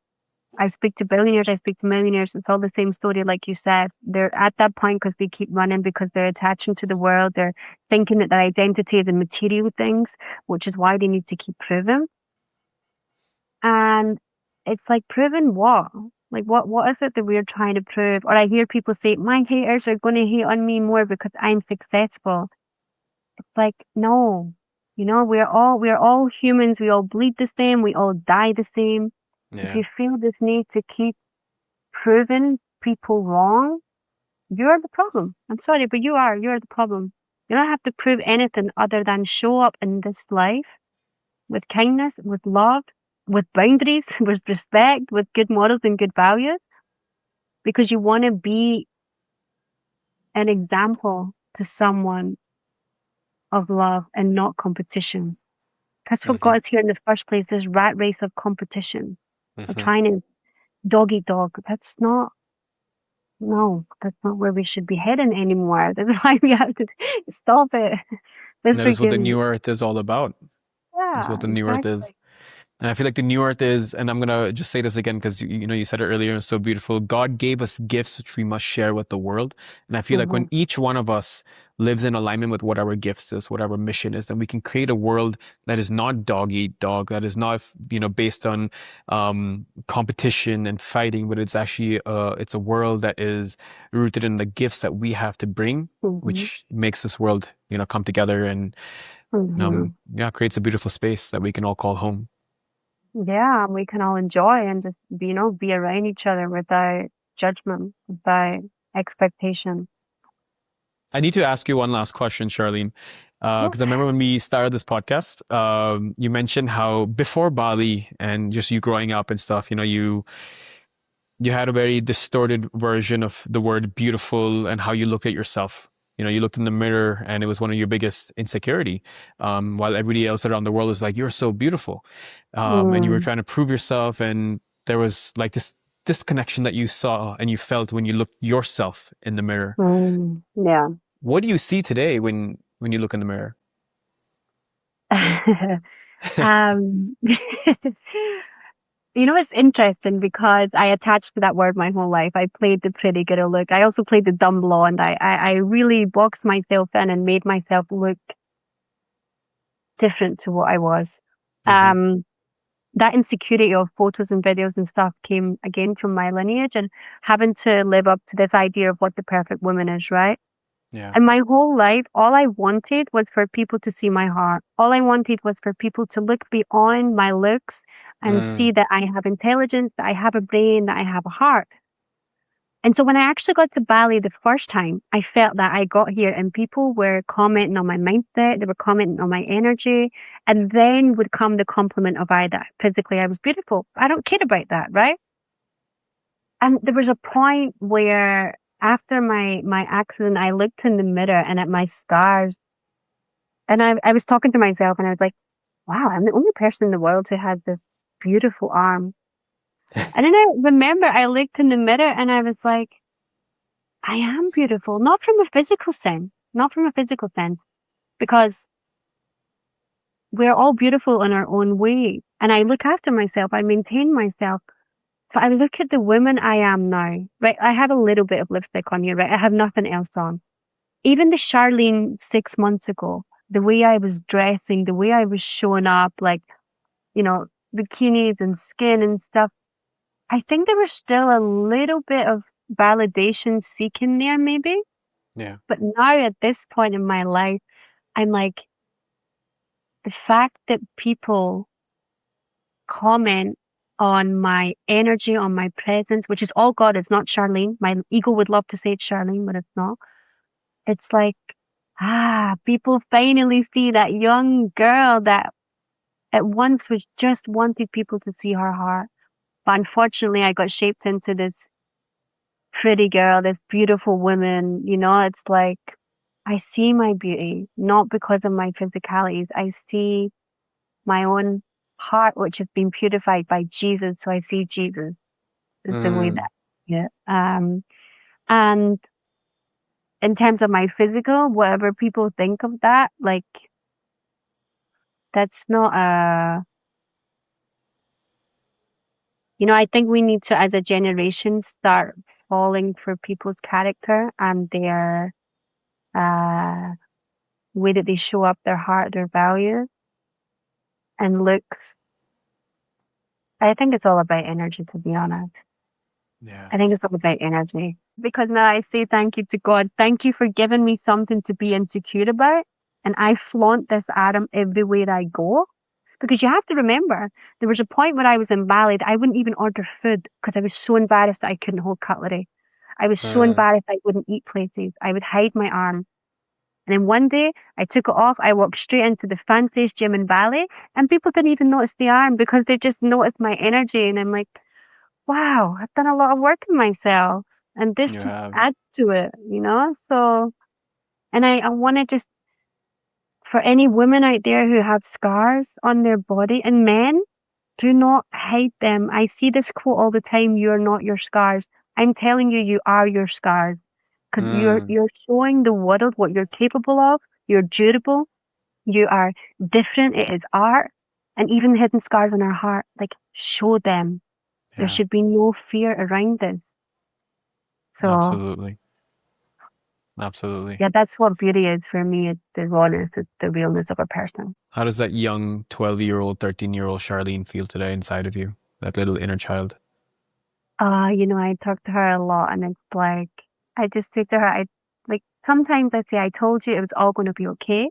I speak to billionaires, I speak to millionaires. It's all the same story, like you said. They're at that point because they keep running, because they're attaching to the world. They're thinking that their identity is in material things, which is why they need to keep proving. And it's like, proving what? Like, what is it that we're trying to prove? Or I hear people say, my haters are going to hate on me more because I'm successful. It's like, no, we're all humans. We all bleed the same. We all die the same. If Yeah. you feel this need to keep proving people wrong, you're the problem. I'm sorry, but you're the problem. You don't have to prove anything other than show up in this life with kindness, with love, with boundaries, with respect, with good morals and good values, because you want to be an example to someone of love and not competition. That's what Hmm. got us here in the first place, this rat race of competition, of Hmm. trying to dog eat dog. No, that's not where we should be heading anymore. That's why we have to stop it. And With that is what the forgiveness. new earth is all about. Is Yeah, what the new earth is. exactly. And I feel like the new earth is, and I'm gonna just say this again because you know you said it earlier, it's so beautiful. God gave us gifts which we must share with the world. And I feel like when Mm-hmm. each one of us lives in alignment with what our gifts is, what our mission is, then we can create a world that is not dog eat dog, that is not, you know, based on competition and fighting, but it's a world that is rooted in the gifts that we have to bring, Mm-hmm. which makes this world, you know, come together and Mm-hmm. yeah, creates a beautiful space that we can all call home. Yeah, we can all enjoy and just be, be around each other without judgment, without expectation. I need to ask you one last question, Charlene, Cool. because I remember when we started this podcast, you mentioned how before Bali and just you growing up and stuff, you know, you had a very distorted version of the word beautiful and how you looked at yourself. You know, you looked in the mirror and it was one of your biggest insecurity. While everybody else around the world was like, "You're so beautiful," and you were Mm, trying to prove yourself, and there was like this disconnection that you saw and you felt when you looked yourself in the mirror. yeah. What do you see today when you look in the mirror? um, it's interesting because I attached to that word my whole life. I played the pretty girl look. I also played the dumb blonde. I really boxed myself in and made myself look different to what I was. Hmm. Um, that insecurity of photos and videos and stuff came again from my lineage and having to live up to this idea of what the perfect woman is, right? Yeah. And my whole life, all I wanted was for people to see my heart. All I wanted was for people to look beyond my looks and Mm, see that I have intelligence, that I have a brain, that I have a heart. And so when I actually got to Bali the first time, I felt that I got here and people were commenting on my mindset, they were commenting on my energy, and then would come the compliment of I that physically I was beautiful. I don't care about that, right? And there was a point where after my accident, I looked in the mirror and at my scars, and I was talking to myself and I was like, wow, I'm the only person in the world who has this beautiful arm. And then I remember I looked in the mirror and I was like, I am beautiful, not from a physical sense, not from a physical sense, because we're all beautiful in our own way. And I look after myself, I maintain myself. So I look at the woman I am now, right? I have a little bit of lipstick on here, right? I have nothing else on. Even the Charlene 6 months ago, the way I was dressing, the way I was showing up, like, bikinis and skin and stuff, I think there was still a little bit of validation seeking there, maybe. yeah. But now at this point in my life, I'm like, the fact that people comment on my energy, on my presence, which is all God, it's not Charlene. My ego would love to say it's Charlene, but it's not. It's like, people finally see that young girl that at once was just wanted people to see her heart. But unfortunately, I got shaped into this pretty girl, this beautiful woman. It's like I see my beauty, not because of my physicalities. I see my own heart, which has been purified by Jesus. So I see Jesus is the way Mm, that, yeah. And in terms of my physical, whatever people think of that, like, that's not I think we need to, as a generation, start falling for people's character and their uh, way that they show up, their heart, their values, and looks. I think it's all about energy, to be honest. yeah. I think it's all about energy. Because now I say thank you to God. Thank you for giving me something to be insecure about. And I flaunt this Adam everywhere I go. Because you have to remember, there was a point when I was in Bali that I wouldn't even order food because I was so embarrassed that I couldn't hold cutlery. I was so Mm, embarrassed I wouldn't eat places. I would hide my arm. And then one day I took it off. I walked straight into the fanciest gym in Bali and people didn't even notice the arm because they just noticed my energy. And I'm like, wow, I've done a lot of work in myself and this you just have. adds to it. So, and I want to just, for any women out there who have scars on their body and men, do not hide them. I see this quote all the time, you're not your scars. I'm telling you, you are your scars. Because Mm, you're showing the world what you're capable of. You're durable. You are different. It is art. And even hidden scars on our heart, like show them. There Yeah, should be no fear around this. So absolutely. Absolutely. yeah, that's what beauty is for me. It's the rawness, it's the realness of a person. How does that young 12-year-old, 13-year-old Charlene feel today inside of you? That little inner child? I talk to her a lot and it's like I just say to her, I like sometimes I say I told you it was all gonna be okay.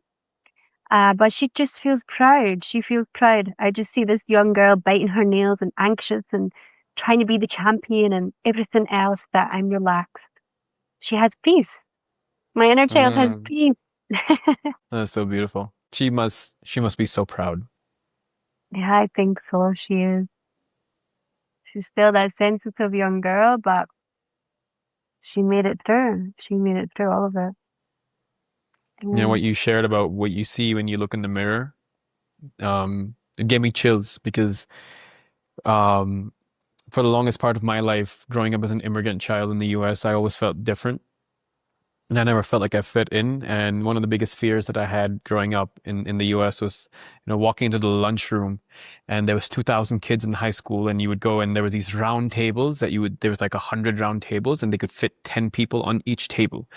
But she just feels proud. She feels proud. I just see this young girl biting her nails and anxious and trying to be the champion and everything else that I'm relaxed. She has peace. My inner child has Mm, peace. that's so beautiful. She must be so proud. Yeah, I think so. She is. She's still that sensitive young girl, but she made it through. She made it through all of it. You know Mm. what you shared about what you see when you look in the mirror. It gave me chills because um, for the longest part of my life, growing up as an immigrant child in the U.S., I always felt different. And I never felt like I fit in. And one of the biggest fears that I had growing up in the US was, walking into the lunchroom and there was 2,000 kids in high school and you would go and there were these round tables there was like 100 round tables and they could fit 10 people on each table.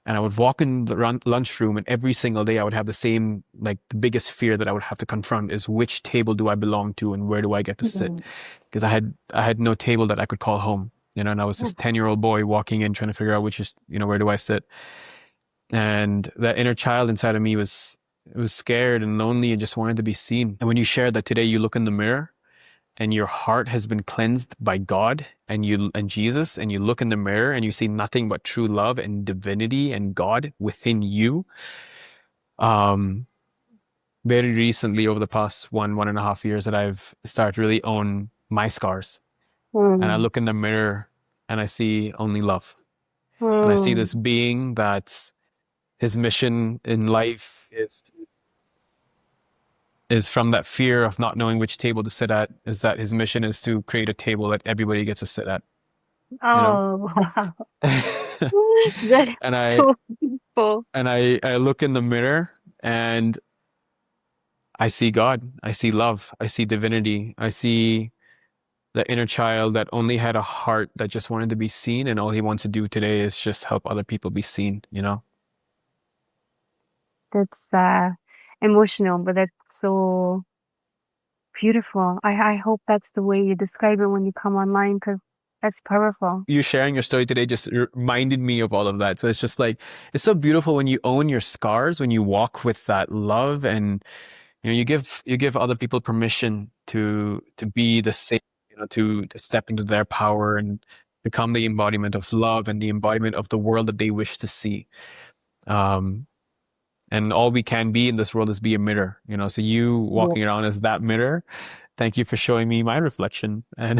And I would walk in the lunchroom and every single day I would have the same, like the biggest fear that I would have to confront is which table do I belong to and where do I get to sit? Yes. Because I had no table that I could call home. And I was this 10-year-old boy walking in trying to figure out which is, where do I sit? And that inner child inside of me was scared and lonely and just wanted to be seen. And when you shared that today you look in the mirror and your heart has been cleansed by God and Jesus and you look in the mirror and you see nothing but true love and divinity and God within you. Um Very recently over the past 1.5 years that I've started to really own my scars. And I Mm. look in the mirror and I see only love. And I see Mm. this being that's his mission in life is from that fear of not knowing which table to sit at, is that his mission is to create a table that everybody gets to sit at, you know? Oh, wow. That's and I so beautiful. and I look in the mirror and I see God, I see love, I see divinity, I see the inner child that only had a heart that just wanted to be seen, and all he wants to do today is just help other people be seen. That's emotional, but that's so beautiful. I hope that's the way you describe it when you come online because that's powerful. You sharing your story today just reminded me of all of that. So it's just like it's so beautiful when you own your scars, when you walk with that love, and you give other people permission to be the same, to step into their power and become the embodiment of love and the embodiment of the world that they wish to see. Um, and all we can be in this world is be a mirror. So you Yeah. walking around as that mirror, thank you for showing me my reflection. And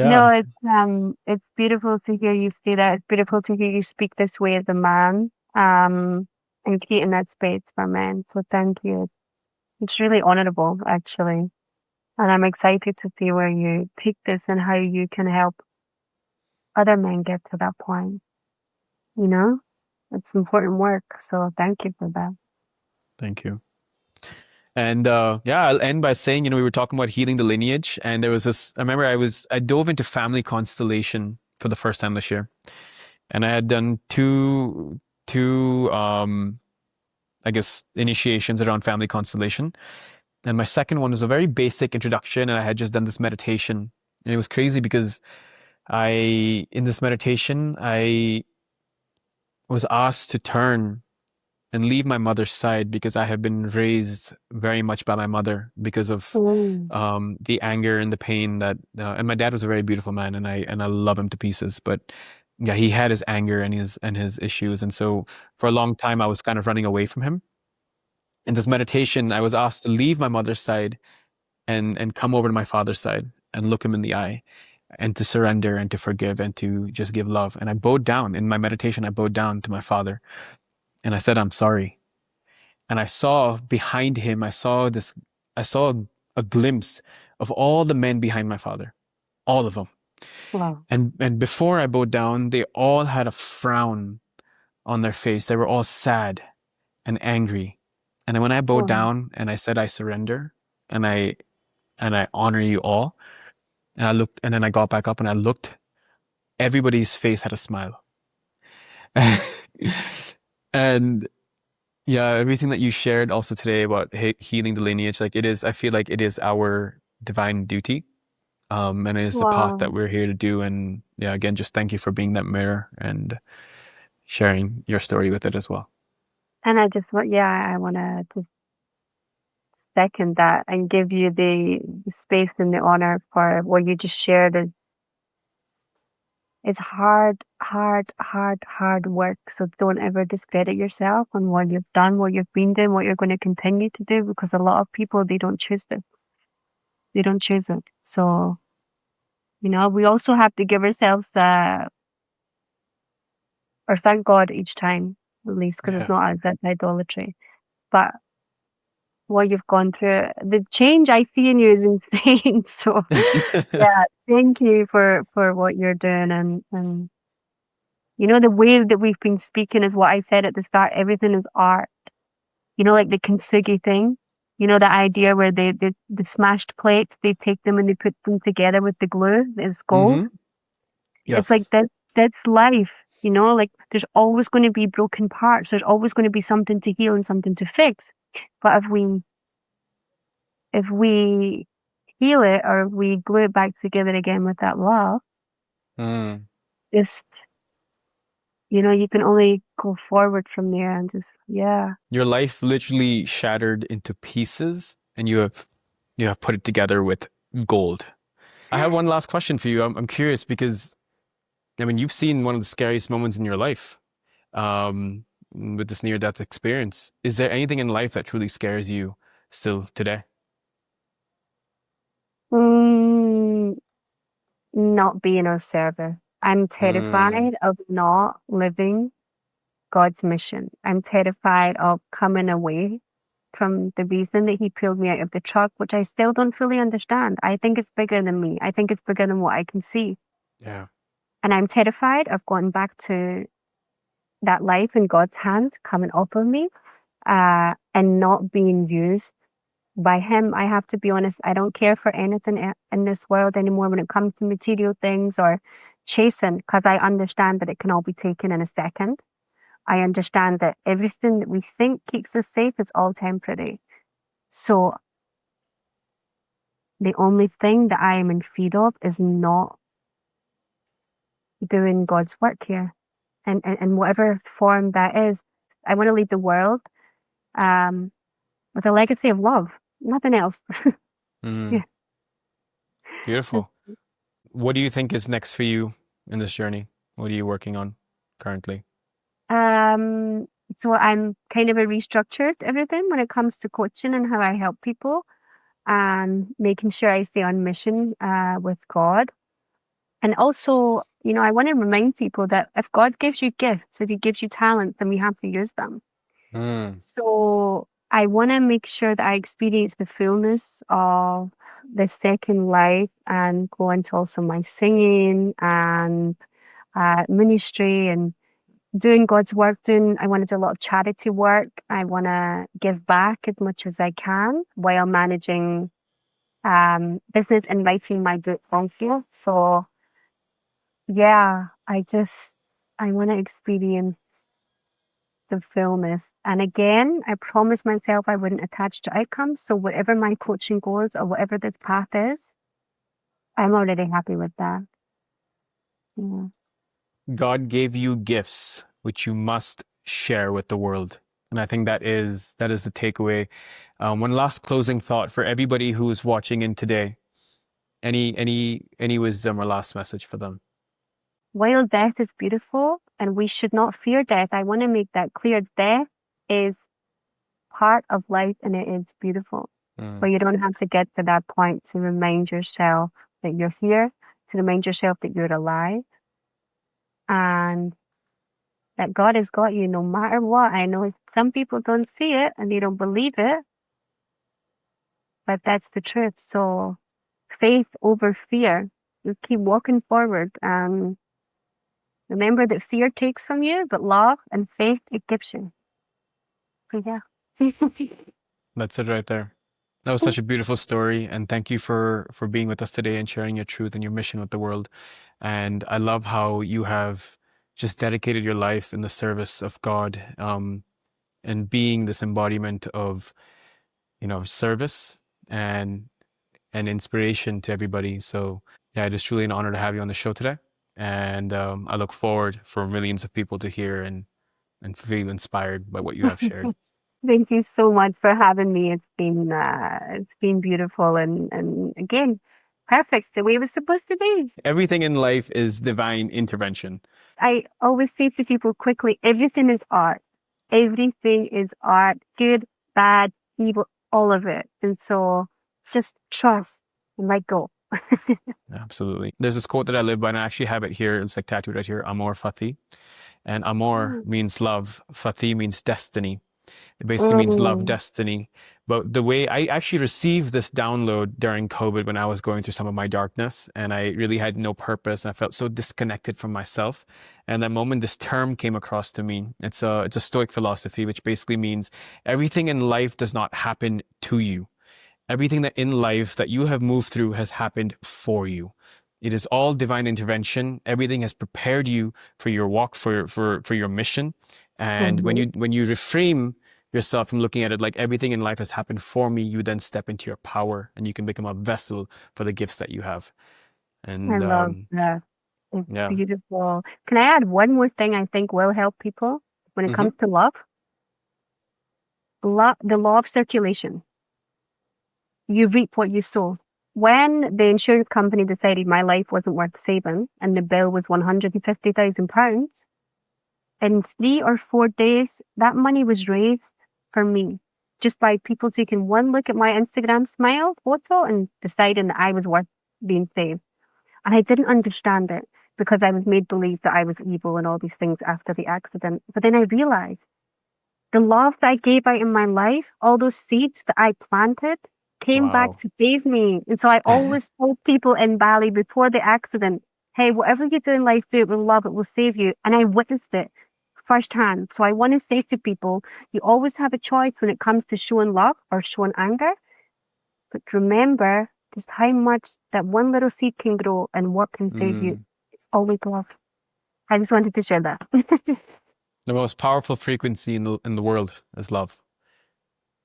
No, yeah, it's beautiful to hear you say that. It's beautiful to hear you speak this way as a man, and creating that space for men. So thank you. It's really honorable, actually. And I'm excited to see where you take this and how you can help other men get to that point. You know, it's important work. So thank you for that. thank you. And yeah, I'll end by saying, we were talking about healing the lineage, and there was this. I remember I dove into family constellation for the first time this year, and I had done two I guess initiations around family constellation, and my second one was a very basic introduction, and I had just done this meditation, and it was crazy because in this meditation I was asked to turn and leave my mother's side because I have been raised very much by my mother because of Mm. the anger and the pain and my dad was a very beautiful man and I love him to pieces, but yeah, he had his anger and his issues, and so for a long time I was kind of running away from him. In this meditation, I was asked to leave my mother's side and come over to my father's side and look him in the eye and to surrender and to forgive and to just give love. And I bowed down in my meditation. I bowed down to my father and I said, "I'm sorry." And I saw behind him, I saw a glimpse of all the men behind my father, all of them. Wow. And before I bowed down, they all had a frown on their face. They were all sad and angry. And then when I bowed Wow. down and I said I surrender and I honor you all, and I looked and then I got back up and I looked, everybody's face had a smile. And yeah, everything that you shared also today about healing the lineage, like it is, I feel like it is our divine duty. And it is the path Wow. that we're here to do. And yeah, again, just thank you for being that mirror and sharing your story with it as well. And I just want, yeah, I want to just second that and give you the space and the honor for what you just shared. It's hard, hard, hard, hard work. So don't ever discredit yourself on what you've done, what you've been doing, what you're going to continue to do, because a lot of people, they don't choose it. They don't choose it. So, we also have to give ourselves, or thank God each time, at least, because it's Yeah. not that's idolatry. But what you've gone through, the change I see in you is insane. So, yeah, thank you for what you're doing. And the way that we've been speaking is what I said at the start. Everything is art. Like the kintsugi thing. The idea where the smashed plates, they take them and they put them together with the glue. It's gold. Mm-hmm. It's like Yes. that's life. Like there's always going to be broken parts. There's always going to be something to heal and something to fix. But if we heal it or we glue it back together again with that love, Mm. just you can only go forward from there and just yeah. Your life literally shattered into pieces and you have put it together with gold. I have one last question for you. I'm curious because I mean you've seen one of the scariest moments in your life with this near death experience. Is there anything in life that truly scares you still today? Mm, not being of service. I'm Mm. terrified of not living God's mission. I'm terrified of coming away from the reason that He pulled me out of the truck, which I still don't fully understand. I think it's bigger than me. I think it's bigger than what I can see. Yeah. And I'm terrified of going back to that life in God's hand coming off of me and not being used by Him. I have to be honest, I don't care for anything in this world anymore when it comes to material things or chasing, because I understand that it can all be taken in a second. I understand that everything that we think keeps us safe is all temporary. So the only thing that I am in fear of is not doing God's work here. And whatever form that is, I want to leave the world um, with a legacy of love, nothing else. Mm. Yeah. Beautiful. What do you think is next for you in this journey? What are you working on currently? Um, so I'm kind of a restructured everything when it comes to coaching and how I help people and making sure I stay on mission with God. And also, I want to remind people that if God gives you gifts, if He gives you talents, then we have to use them. Mm. So I want to make sure that I experience the fullness of the second life and go into also my singing and ministry and doing God's work. I want to do a lot of charity work. I want to give back as much as I can while managing business and writing my book also. So yeah, I want to experience the fullness. And again, I promised myself I wouldn't attach to outcomes. So whatever my coaching goals or whatever this path is, I'm already happy with that. Yeah. God gave you gifts which you must share with the world. And I think that is the takeaway. One last closing thought for everybody who is watching in today. Any wisdom or last message for them? While death is beautiful and we should not fear death, I want to make that clear. Death is part of life and it is beautiful. But Mm. you don't have to get to that point to remind yourself that you're here, to remind yourself that you're alive and that God has got you no matter what. I know some people don't see it and they don't believe it, but that's the truth. So faith over fear. You keep walking forward and remember that fear takes from you, but love and faith it gives you. So yeah. That's it right there. That was such a beautiful story, and thank you for being with us today and sharing your truth and your mission with the world. And I love how you have just dedicated your life in the service of God, and being this embodiment of, service and inspiration to everybody. So yeah, it is truly an honor to have you on the show today, and I look forward for millions of people to hear and feel inspired by what you have shared. Thank you so much for having me. It's been beautiful and again, perfect the way it was supposed to be. Everything in life is divine intervention. I always say to people quickly, everything is art. Everything is art. Good, bad, evil, all of it. And so just trust and let go. Absolutely. There's this quote that I live by, and I actually have it here. It's like tattooed right here, Amor Fati. And Amor means love. Fati means destiny. It basically means love, Mm, destiny. But the way I actually received this download during COVID when I was going through some of my darkness, and I really had no purpose, and I felt so disconnected from myself. And that moment, this term came across to me. It's a Stoic philosophy, which basically means everything in life does not happen to you. Everything that in life that you have moved through has happened for you. It is all divine intervention. Everything has prepared you for your walk, for your mission. And when mhm. you reframe yourself from looking at it like everything in life has happened for me, you then step into your power and you can become a vessel for the gifts that you have. I And love that. It's yeah. beautiful. Can I add one more thing I think will help people when it Hmm. comes to love? The law of circulation. You reap what you sow. When the insurance company decided my life wasn't worth saving and the bill was £150,000, in 3 or 4 days, that money was raised for me just by people taking one look at my Instagram smile photo and deciding that I was worth being saved. And I didn't understand it because I was made believe that I was evil and all these things after the accident. But then I realized the love that I gave out in my life, all those seeds that I planted, came back Wow. to save me. And so I always told people in Bali before the accident, hey, whatever you do in life, do it with love, it will save you. And I witnessed it firsthand. So I want to say to people, you always have a choice when it comes to showing love or showing anger. But remember just how much that one little seed can grow and what can save you. Mm. It's always love. I just wanted to share that. The most powerful frequency in the world is love.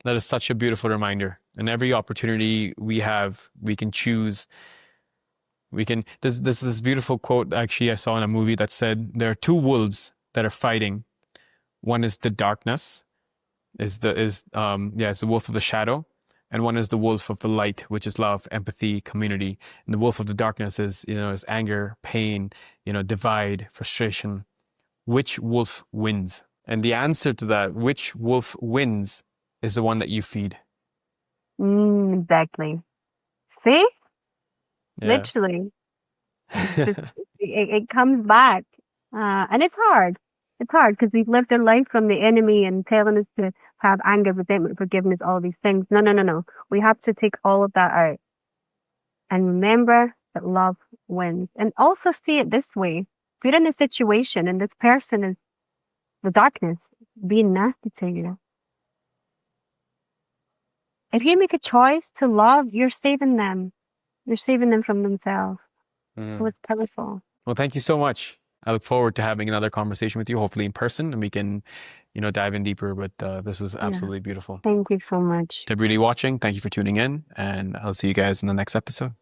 That is such a beautiful reminder. And every opportunity we have, we can choose. There's this beautiful quote actually I saw in a movie that said there are two wolves that are fighting. One is the darkness, is the wolf of the shadow, and one is the wolf of the light, which is love, empathy, community. And the wolf of the darkness is anger, pain, divide, frustration. Which wolf wins? And the answer to that, which wolf wins, is the one that you feed. Exactly. See? Yeah. Literally. It's just, it comes back. And it's hard. It's hard because we've lived our life from the enemy and telling us to have anger, resentment, forgiveness, all these things. No, no, no, no. We have to take all of that out and remember that love wins. And also see it this way. If you're in a situation and this person is the darkness being nasty to you, if you make a choice to love, you're saving them. You're saving them from themselves. So Mm. it's powerful. Well, thank you so much. I look forward to having another conversation with you, hopefully in person, and we can, dive in deeper. But this was Yeah. absolutely beautiful. Thank you so much. To everybody watching, thank you for tuning in, and I'll see you guys in the next episode.